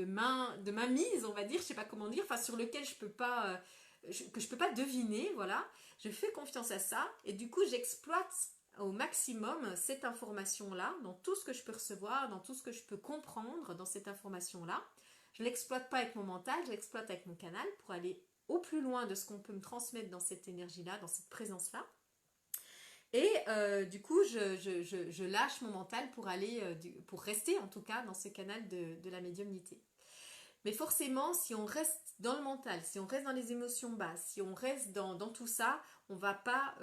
main mise, on va dire, je sais pas comment dire, enfin sur lequel je peux pas que je peux pas deviner, voilà. Je fais confiance à ça et du coup j'exploite au maximum cette information-là, dans tout ce que je peux recevoir, dans tout ce que je peux comprendre dans cette information-là. Je l'exploite pas avec mon mental, je l'exploite avec mon canal pour aller au plus loin de ce qu'on peut me transmettre dans cette énergie-là, dans cette présence-là. Et du coup, je lâche mon mental pour aller, pour rester en tout cas dans ce canal de la médiumnité. Mais forcément, si on reste dans le mental, si on reste dans les émotions basses, si on reste dans tout ça, on va pas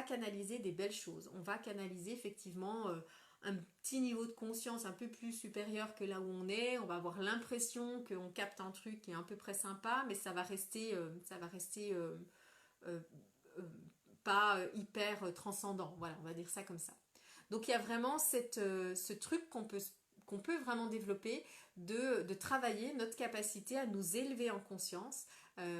canaliser des belles choses. On va canaliser effectivement un petit niveau de conscience un peu plus supérieur que là où on est. On va avoir l'impression qu'on capte un truc qui est à peu près sympa, mais ça va rester euh, pas hyper transcendant. Voilà, on va dire ça comme ça. Donc il y a vraiment ce truc qu'on peut vraiment développer de travailler notre capacité à nous élever en conscience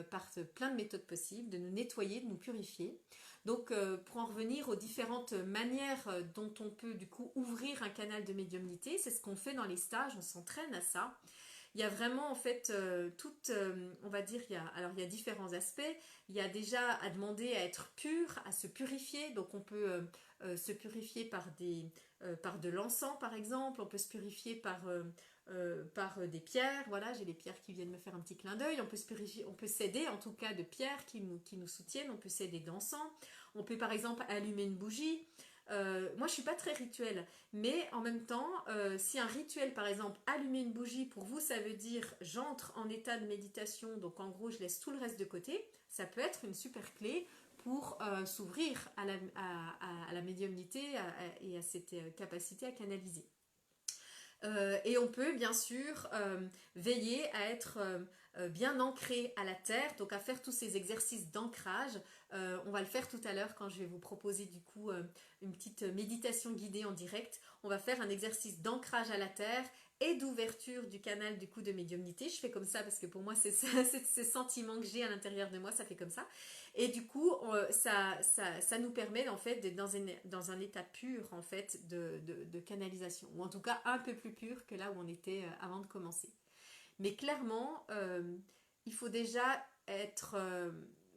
par plein de méthodes possibles, de nous nettoyer, de nous purifier. Donc pour en revenir aux différentes manières dont on peut du coup ouvrir un canal de médiumnité, c'est ce qu'on fait dans les stages, on s'entraîne à ça. Il y a vraiment en fait on va dire, il y a différents aspects. Il y a déjà à demander à être pur, à se purifier. Donc on peut se purifier par de l'encens par exemple. On peut se purifier par des pierres. Voilà, j'ai les pierres qui viennent me faire un petit clin d'œil. On peut se purifier, on peut s'aider en tout cas de pierres qui nous soutiennent. On peut s'aider d'encens. On peut par exemple allumer une bougie. Moi je suis pas très rituel, mais en même temps si un rituel par exemple allumer une bougie pour vous ça veut dire j'entre en état de méditation, donc en gros je laisse tout le reste de côté, ça peut être une super clé pour s'ouvrir à la médiumnité et à cette capacité à canaliser. Et on peut bien sûr veiller à être bien ancré à la terre, donc à faire tous ces exercices d'ancrage. On va le faire tout à l'heure quand je vais vous proposer du coup une petite méditation guidée en direct. On va faire un exercice d'ancrage à la terre et d'ouverture du canal du coup de médiumnité. Je fais comme ça parce que pour moi c'est ce sentiment que j'ai à l'intérieur de moi, ça fait comme ça. Et du coup ça nous permet en fait d'être dans un état pur en fait de canalisation, ou en tout cas un peu plus pur que là où on était avant de commencer. Mais clairement il faut déjà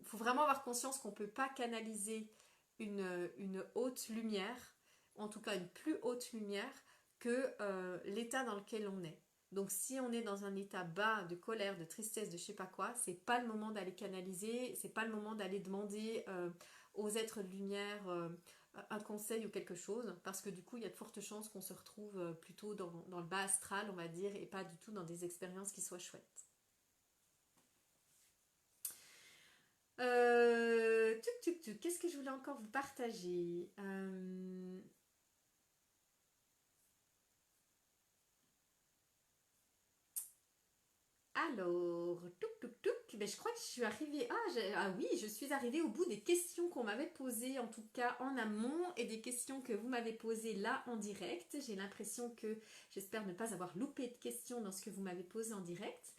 faut vraiment avoir conscience qu'on ne peut pas canaliser une haute lumière, en tout cas une plus haute lumière que l'état dans lequel on est. Donc si on est dans un état bas de colère, de tristesse, de je sais pas quoi, c'est pas le moment d'aller canaliser, c'est pas le moment d'aller demander aux êtres de lumière un conseil ou quelque chose, parce que du coup il y a de fortes chances qu'on se retrouve plutôt dans le bas astral, on va dire, et pas du tout dans des expériences qui soient chouettes. Qu'est-ce que je voulais encore vous partager Alors, ben, je crois que je suis arrivée. Ah oui, je suis arrivée au bout des questions qu'on m'avait posées, en tout cas en amont, et des questions que vous m'avez posées là en direct. J'ai l'impression que j'espère ne pas avoir loupé de questions dans ce que vous m'avez posé en direct.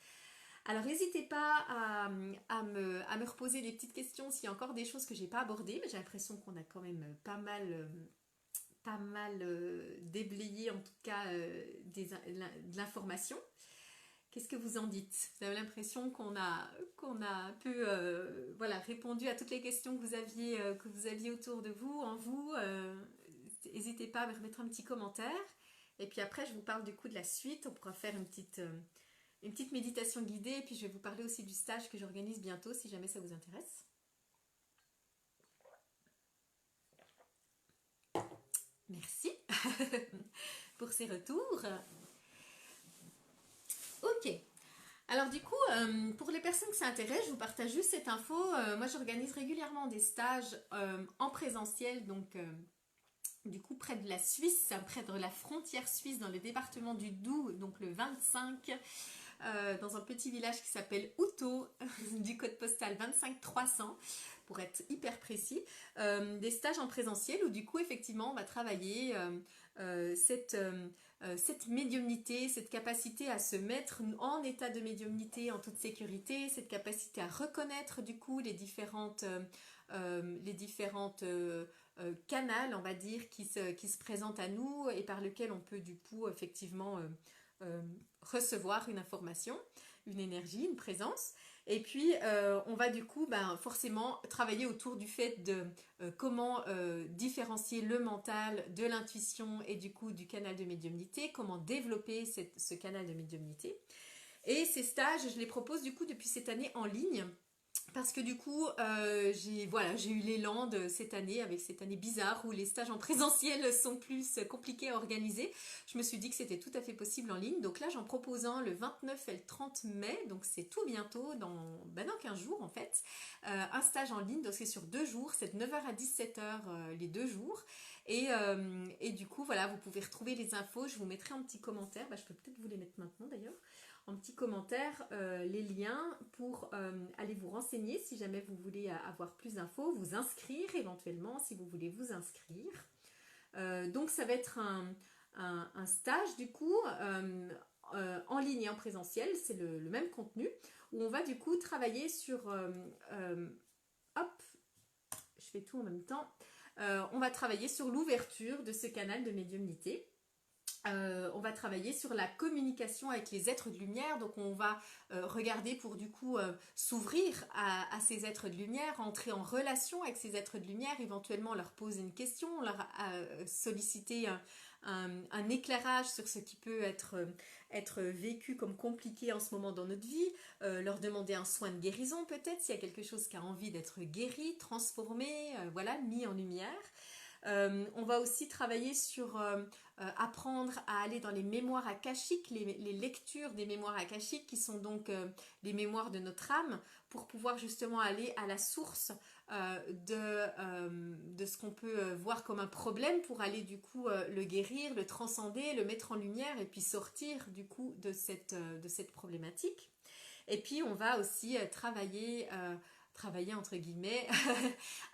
Alors n'hésitez pas à me reposer des petites questions s'il y a encore des choses que j'ai pas abordées, mais j'ai l'impression qu'on a quand même pas mal déblayé en tout cas de l'information. Qu'est-ce que vous en dites? Vous avez l'impression qu'on a un peu voilà, répondu à toutes les questions que vous aviez autour de vous, en vous. N'hésitez pas à me remettre un petit commentaire. Et puis après, je vous parle du coup de la suite. On pourra faire une petite méditation guidée. Et puis je vais vous parler aussi du stage que j'organise bientôt si jamais ça vous intéresse. Merci pour ces retours. Ok. Alors du coup, pour les personnes que ça intéresse, je vous partage juste cette info. Moi, j'organise régulièrement des stages en présentiel, donc du coup près de la Suisse, près de la frontière suisse, dans le département du Doubs, donc le 25, dans un petit village qui s'appelle Outo, du code postal 25300, pour être hyper précis. Des stages en présentiel où du coup, effectivement, on va travailler cette médiumnité, cette capacité à se mettre en état de médiumnité en toute sécurité, cette capacité à reconnaître du coup les différentes canals, on va dire, qui se présentent à nous et par lesquels on peut du coup effectivement recevoir une information, une énergie, une présence. Et puis on va du coup forcément travailler autour du fait de comment différencier le mental de l'intuition et du coup du canal de médiumnité, comment développer ce canal de médiumnité. Et ces stages, je les propose du coup depuis cette année en ligne. Parce que du coup, j'ai eu l'élan de cette année, avec cette année bizarre où les stages en présentiel sont plus compliqués à organiser. Je me suis dit que c'était tout à fait possible en ligne. Donc là, j'en propose un le 29 et le 30 mai, donc c'est tout bientôt, dans 15 jours en fait. Un stage en ligne, donc c'est sur 2 jours, c'est de 9h à 17h les 2 jours. Et du coup, voilà, vous pouvez retrouver les infos, je vous mettrai un petit commentaire, je peux peut-être vous les mettre maintenant d'ailleurs. en petit commentaire les liens pour aller vous renseigner si jamais vous voulez avoir plus d'infos, vous inscrire éventuellement si vous voulez vous inscrire. Donc ça va être un stage du coup en ligne et en présentiel, c'est le même contenu, où on va du coup travailler sur... hop, je fais tout en même temps. On va travailler sur l'ouverture de ce canal de médiumnité. On va travailler sur la communication avec les êtres de lumière, donc on va regarder pour du coup s'ouvrir à ces êtres de lumière, entrer en relation avec ces êtres de lumière, éventuellement leur poser une question, leur solliciter un éclairage sur ce qui peut être vécu comme compliqué en ce moment dans notre vie, leur demander un soin de guérison peut-être, s'il y a quelque chose qui a envie d'être guéri, transformé, voilà, mis en lumière. On va aussi travailler sur apprendre à aller dans les mémoires akashiques, les lectures des mémoires akashiques qui sont donc les mémoires de notre âme, pour pouvoir justement aller à la source de ce qu'on peut voir comme un problème, pour aller du coup le guérir, le transcender, le mettre en lumière et puis sortir du coup de cette problématique. Et puis on va aussi travailler entre guillemets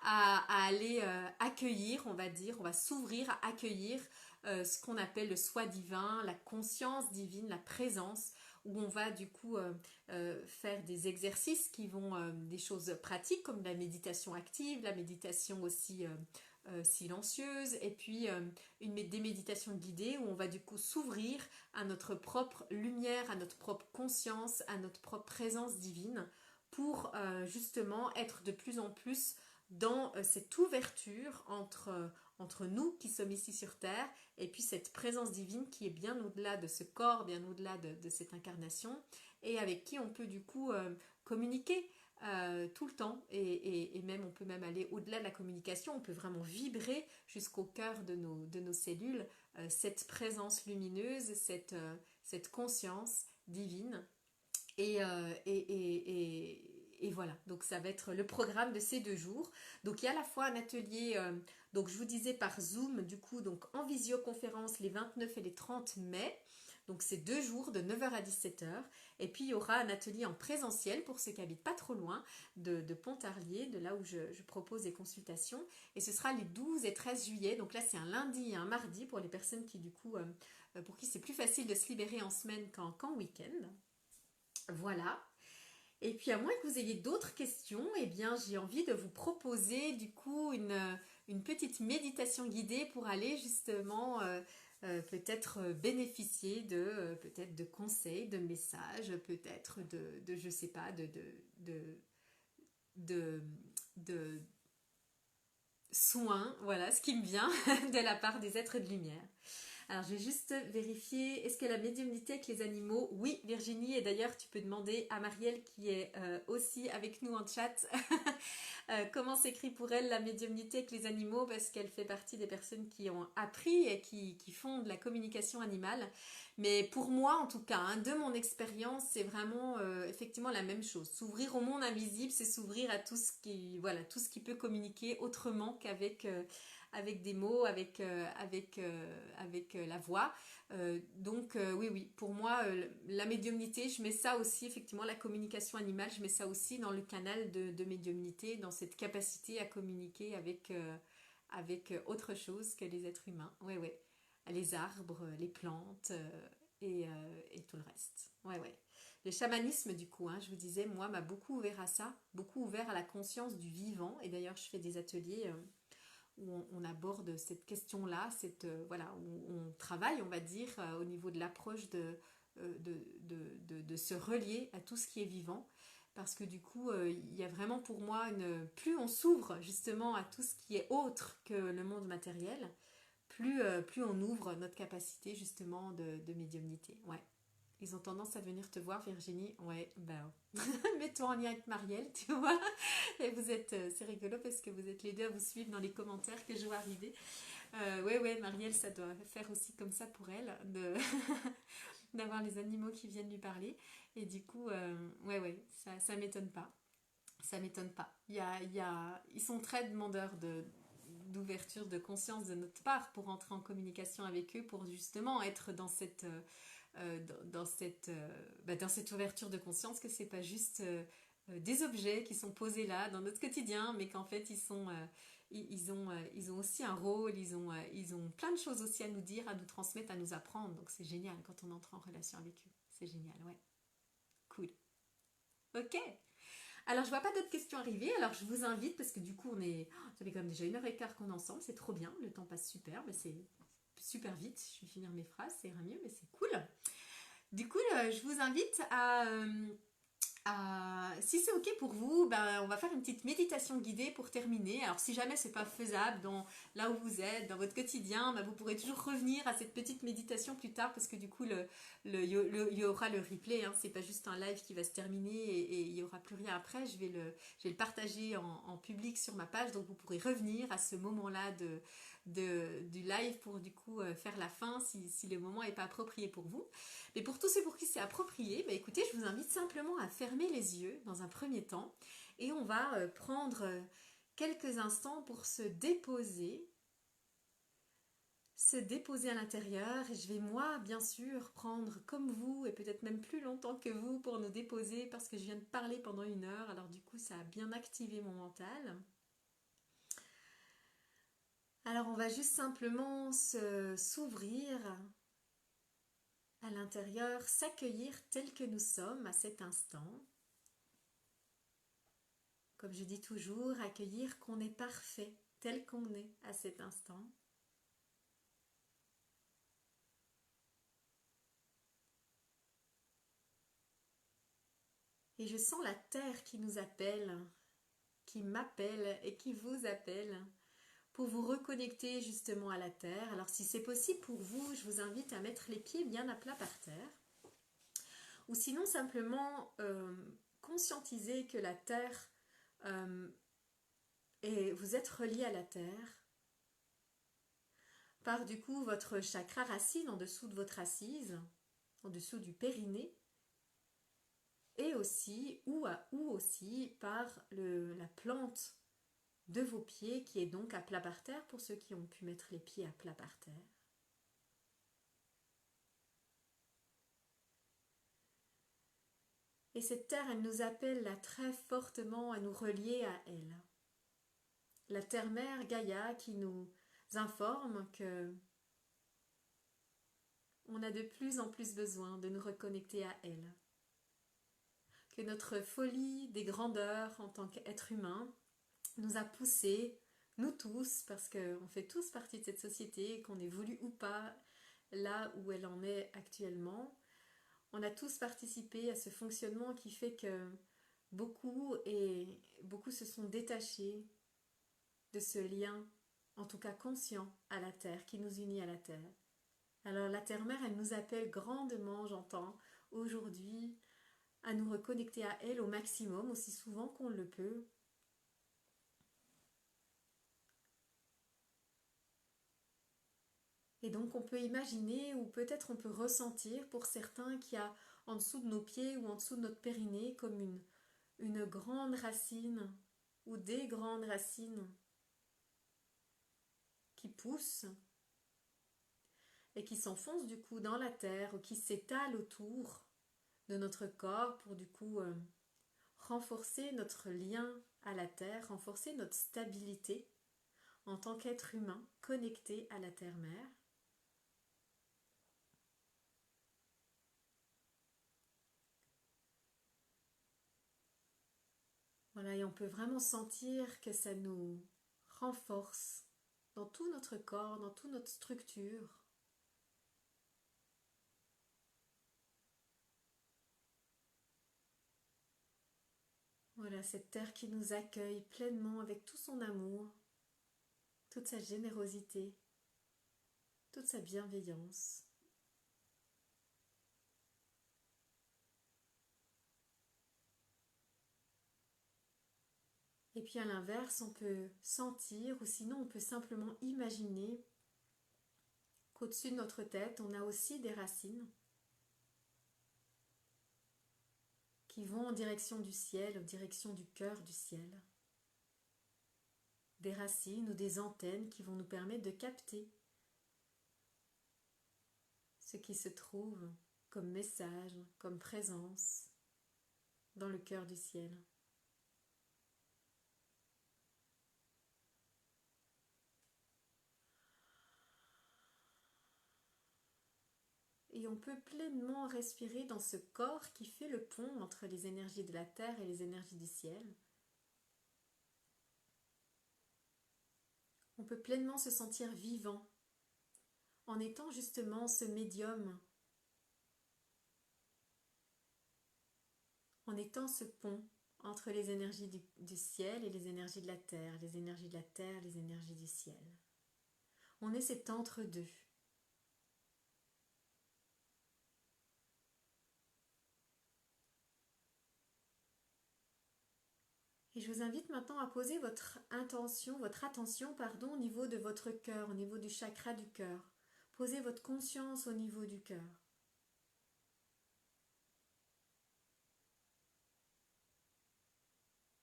à aller accueillir, on va dire, on va s'ouvrir à accueillir ce qu'on appelle le soi divin, la conscience divine, la présence, où on va du coup faire des exercices qui vont, des choses pratiques comme la méditation active, la méditation aussi silencieuse, et puis des méditations guidées où on va du coup s'ouvrir à notre propre lumière, à notre propre conscience, à notre propre présence divine, pour justement être de plus en plus dans cette ouverture entre nous qui sommes ici sur Terre et puis cette présence divine qui est bien au-delà de ce corps, bien au-delà de cette incarnation, et avec qui on peut du coup communiquer tout le temps, et même on peut même aller au-delà de la communication, on peut vraiment vibrer jusqu'au cœur de nos cellules cette présence lumineuse, cette conscience divine. Et voilà, donc ça va être le programme de ces 2 jours. Donc il y a à la fois un atelier, donc je vous disais par Zoom, du coup, donc en visioconférence les 29 et les 30 mai. Donc c'est 2 jours de 9h à 17h. Et puis il y aura un atelier en présentiel pour ceux qui habitent pas trop loin de Pontarlier, de là où je propose des consultations. Et ce sera les 12 et 13 juillet. Donc là c'est un lundi et un mardi pour les personnes qui du coup, pour qui c'est plus facile de se libérer en semaine qu'en week-end. Voilà. Et puis à moins que vous ayez d'autres questions, eh bien j'ai envie de vous proposer du coup une petite méditation guidée pour aller justement peut-être bénéficier peut-être de conseils, de messages, peut-être de je sais pas, de, de soins, voilà ce qui me vient de la part des êtres de lumière. Alors, je vais juste vérifier, est-ce que la médiumnité avec les animaux? Oui, Virginie, et d'ailleurs, tu peux demander à Marielle, qui est aussi avec nous en chat, comment s'écrit pour elle la médiumnité avec les animaux, parce qu'elle fait partie des personnes qui ont appris et qui font de la communication animale. Mais pour moi, en tout cas, hein, de mon expérience, c'est vraiment effectivement la même chose. S'ouvrir au monde invisible, c'est s'ouvrir à tout ce qui peut communiquer autrement qu'avec... avec des mots, avec la voix. Donc oui, pour moi, la médiumnité, je mets ça aussi, effectivement, la communication animale, je mets ça aussi dans le canal de médiumnité, dans cette capacité à communiquer avec autre chose que les êtres humains. Oui. Les arbres, les plantes et tout le reste. Ouais. Le chamanisme, du coup, hein, je vous disais, moi, m'a beaucoup ouvert à ça, beaucoup ouvert à la conscience du vivant. Et d'ailleurs, je fais des ateliers où on aborde cette question-là, où on travaille, on va dire, au niveau de l'approche de se relier à tout ce qui est vivant. Parce que du coup, il y a vraiment pour moi plus on s'ouvre justement à tout ce qui est autre que le monde matériel, plus on ouvre notre capacité justement de médiumnité. Ouais. Ils ont tendance à venir te voir, Virginie. Ouais, ben, mets-toi en lien avec Marielle, tu vois. Et vous êtes, c'est rigolo parce que vous êtes les deux à vous suivre dans les commentaires que je vois arriver. Ouais, Marielle, ça doit faire aussi comme ça pour elle, d'avoir les animaux qui viennent lui parler. Et du coup, ça m'étonne pas. Ça m'étonne pas. Ils sont très demandeurs d'ouverture de conscience de notre part pour entrer en communication avec eux, pour justement être dans cette dans cette ouverture de conscience que c'est pas juste des objets qui sont posés là dans notre quotidien, mais qu'en fait ils ont aussi un rôle, ils ont plein de choses aussi à nous dire, à nous transmettre, à nous apprendre. Donc c'est génial quand on entre en relation avec eux. C'est génial, ouais. Cool. Ok. Alors je vois pas d'autres questions arriver, alors je vous invite, parce que du coup ça fait quand même déjà 1h15 qu'on est ensemble, c'est trop bien, le temps passe super, mais c'est super vite, je vais finir mes phrases, ça ira mieux, mais c'est cool. Du coup, je vous invite si c'est ok pour vous, ben, on va faire une petite méditation guidée pour terminer. Alors si jamais c'est pas faisable là où vous êtes, dans votre quotidien, ben, vous pourrez toujours revenir à cette petite méditation plus tard parce que du coup il y aura le replay, hein, c'est pas juste un live qui va se terminer et il y aura plus rien après. Je vais le partager en public sur ma page, donc vous pourrez revenir à ce moment-là du live pour du coup faire la fin si le moment n'est pas approprié pour vous. Mais pour tous ceux pour qui c'est approprié, bah écoutez, je vous invite simplement à fermer les yeux dans un premier temps et on va prendre quelques instants pour se déposer à l'intérieur. Et je vais moi, bien sûr, prendre comme vous et peut-être même plus longtemps que vous pour nous déposer parce que je viens de parler pendant 1 heure. Alors du coup, ça a bien activé mon mental. Alors on va juste simplement s'ouvrir à l'intérieur, s'accueillir tel que nous sommes à cet instant. Comme je dis toujours, accueillir qu'on est parfait tel qu'on est à cet instant. Et je sens la terre qui nous appelle, qui m'appelle et qui vous appelle pour vous reconnecter justement à la terre. Alors si c'est possible pour vous, je vous invite à mettre les pieds bien à plat par terre. Ou sinon simplement conscientiser que la terre et vous êtes relié à la terre par du coup votre chakra racine en dessous de votre assise, en dessous du périnée, et aussi ou aussi par la plante de vos pieds qui est donc à plat par terre pour ceux qui ont pu mettre les pieds à plat par terre. Et cette terre, elle nous appelle là très fortement à nous relier à elle. La terre-mère Gaïa qui nous informe que on a de plus en plus besoin de nous reconnecter à elle. Que notre folie des grandeurs en tant qu'être humain nous a poussés, nous tous, parce qu'on fait tous partie de cette société, qu'on ait voulu ou pas, là où elle en est actuellement, on a tous participé à ce fonctionnement qui fait que beaucoup se sont détachés de ce lien, en tout cas conscient, à la Terre, qui nous unit à la Terre. Alors la Terre-Mère, elle nous appelle grandement, j'entends, aujourd'hui, à nous reconnecter à elle au maximum, aussi souvent qu'on le peut. Et donc on peut imaginer, ou peut-être on peut ressentir pour certains qu'il y a en dessous de nos pieds ou en dessous de notre périnée comme une grande racine ou des grandes racines qui poussent et qui s'enfoncent du coup dans la terre ou qui s'étalent autour de notre corps pour du coup renforcer notre lien à la terre, renforcer notre stabilité en tant qu'être humain connecté à la terre-mère. Voilà, et on peut vraiment sentir que ça nous renforce dans tout notre corps, dans toute notre structure. Voilà, cette terre qui nous accueille pleinement avec tout son amour, toute sa générosité, toute sa bienveillance. Et puis à l'inverse, on peut sentir, ou sinon on peut simplement imaginer qu'au-dessus de notre tête, on a aussi des racines qui vont en direction du ciel, en direction du cœur du ciel. Des racines ou des antennes qui vont nous permettre de capter ce qui se trouve comme message, comme présence dans le cœur du ciel. Et on peut pleinement respirer dans ce corps qui fait le pont entre les énergies de la terre et les énergies du ciel. On peut pleinement se sentir vivant en étant justement ce médium, en étant ce pont entre les énergies du ciel et les énergies de la terre, les énergies de la terre, les énergies du ciel. On est cet entre-deux. Et je vous invite maintenant à poser votre attention au niveau de votre cœur, au niveau du chakra du cœur. Posez votre conscience au niveau du cœur.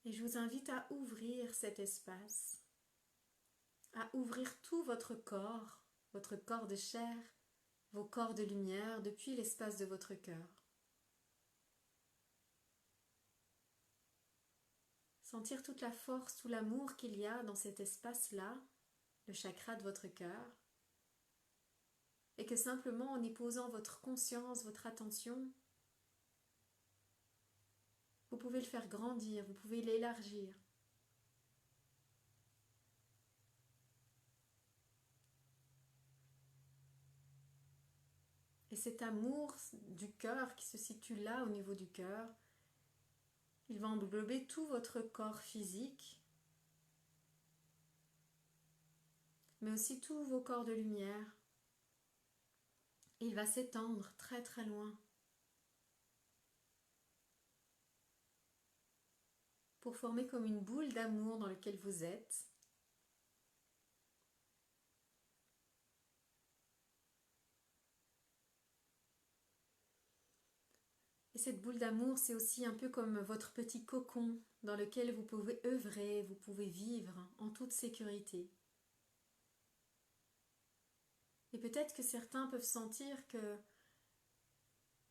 Et je vous invite à ouvrir cet espace, à ouvrir tout votre corps de chair, vos corps de lumière depuis l'espace de votre cœur. Sentir toute la force, tout l'amour qu'il y a dans cet espace-là, le chakra de votre cœur, et que simplement en y posant votre conscience, votre attention, vous pouvez le faire grandir, vous pouvez l'élargir. Et cet amour du cœur qui se situe là au niveau du cœur, il va englober tout votre corps physique, mais aussi tous vos corps de lumière. Il va s'étendre très très loin pour former comme une boule d'amour dans laquelle vous êtes. Et cette boule d'amour, c'est aussi un peu comme votre petit cocon dans lequel vous pouvez œuvrer, vous pouvez vivre en toute sécurité. Et peut-être que certains peuvent sentir que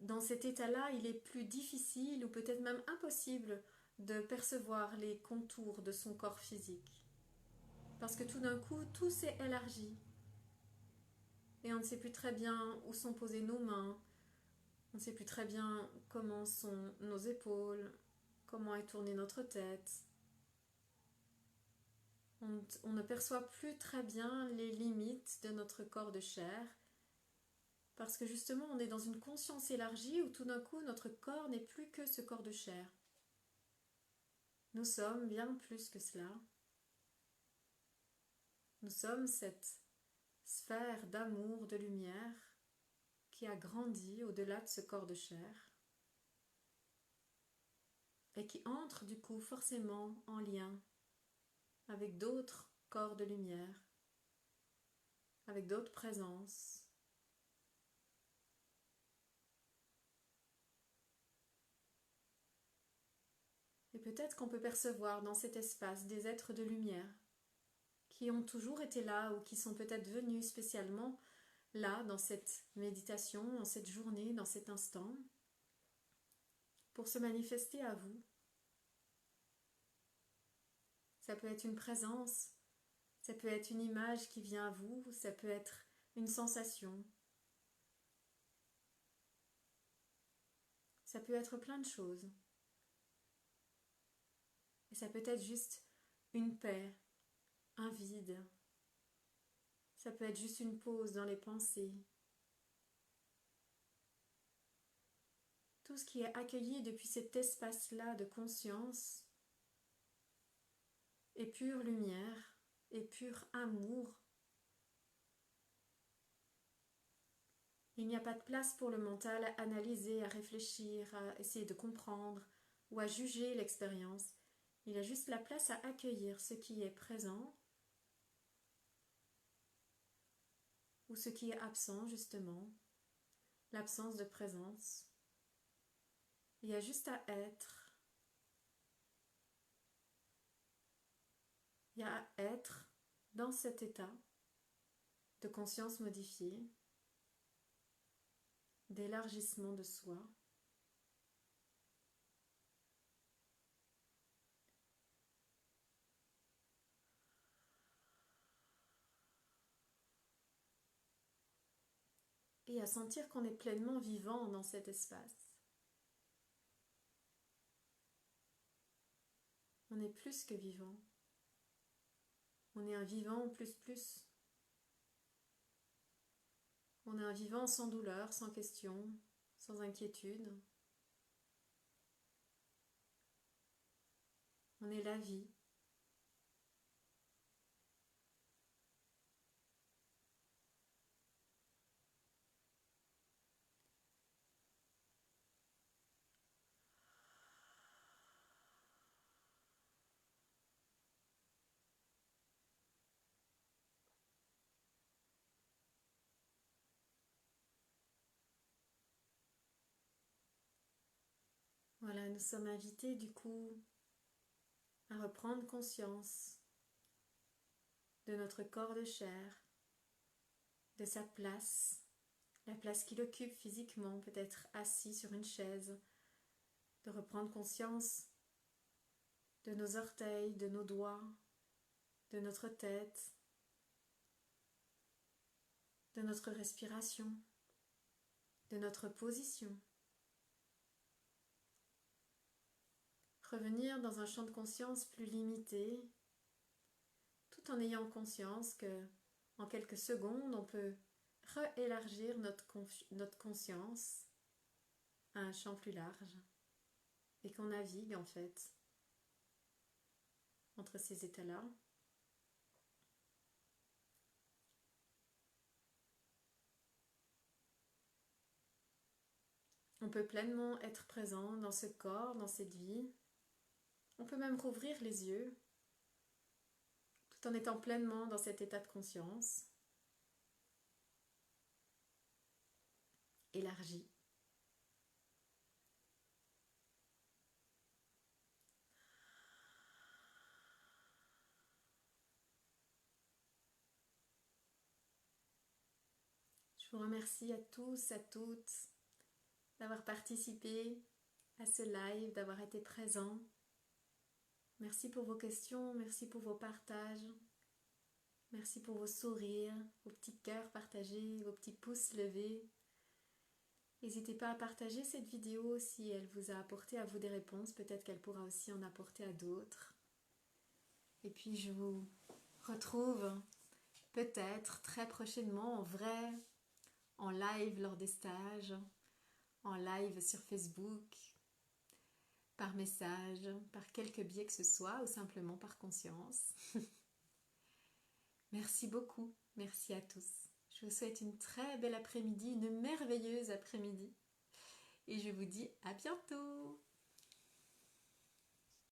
dans cet état-là, il est plus difficile ou peut-être même impossible de percevoir les contours de son corps physique. Parce que tout d'un coup, tout s'est élargi. Et on ne sait plus très bien où sont posées nos mains, on ne sait plus très bien comment sont nos épaules, comment est tournée notre tête. On ne perçoit plus très bien les limites de notre corps de chair parce que justement on est dans une conscience élargie où tout d'un coup notre corps n'est plus que ce corps de chair. Nous sommes bien plus que cela. Nous sommes cette sphère d'amour, de lumière qui a grandi au-delà de ce corps de chair et qui entre du coup forcément en lien avec d'autres corps de lumière, avec d'autres présences. Et peut-être qu'on peut percevoir dans cet espace des êtres de lumière qui ont toujours été là ou qui sont peut-être venus spécialement là dans cette méditation, dans cette journée, dans cet instant, pour se manifester à vous. Ça peut être une présence, ça peut être une image qui vient à vous, ça peut être une sensation. Ça peut être plein de choses. Et ça peut être juste une paix, un vide. Ça peut être juste une pause dans les pensées. Tout ce qui est accueilli depuis cet espace-là de conscience est pure lumière, est pur amour. Il n'y a pas de place pour le mental à analyser, à réfléchir, à essayer de comprendre ou à juger l'expérience. Il y a juste la place à accueillir ce qui est présent ou ce qui est absent justement, l'absence de présence. Il y a juste à être. Il y a à être dans cet état de conscience modifiée, d'élargissement de soi. Et à sentir qu'on est pleinement vivant dans cet espace. On est plus que vivant. On est un vivant plus plus. On est un vivant sans douleur, sans question, sans inquiétude. On est la vie. Voilà, nous sommes invités du coup à reprendre conscience de notre corps de chair, de sa place, la place qu'il occupe physiquement, peut-être assis sur une chaise, de reprendre conscience de nos orteils, de nos doigts, de notre tête, de notre respiration, de notre position. Revenir dans un champ de conscience plus limité, tout en ayant conscience que, en quelques secondes, on peut réélargir notre conscience à un champ plus large et qu'on navigue en fait entre ces états-là. On peut pleinement être présent dans ce corps, dans cette vie. On peut même rouvrir les yeux tout en étant pleinement dans cet état de conscience élargi. Je vous remercie à tous, à toutes d'avoir participé à ce live, d'avoir été présents. Merci pour vos questions, merci pour vos partages, merci pour vos sourires, vos petits cœurs partagés, vos petits pouces levés. N'hésitez pas à partager cette vidéo si elle vous a apporté à vous des réponses, peut-être qu'elle pourra aussi en apporter à d'autres. Et puis je vous retrouve peut-être très prochainement en vrai, en live lors des stages, en live sur Facebook, par message, par quelque biais que ce soit, ou simplement par conscience. Merci beaucoup, merci à tous. Je vous souhaite une très belle après-midi, une merveilleuse après-midi. Et je vous dis à bientôt!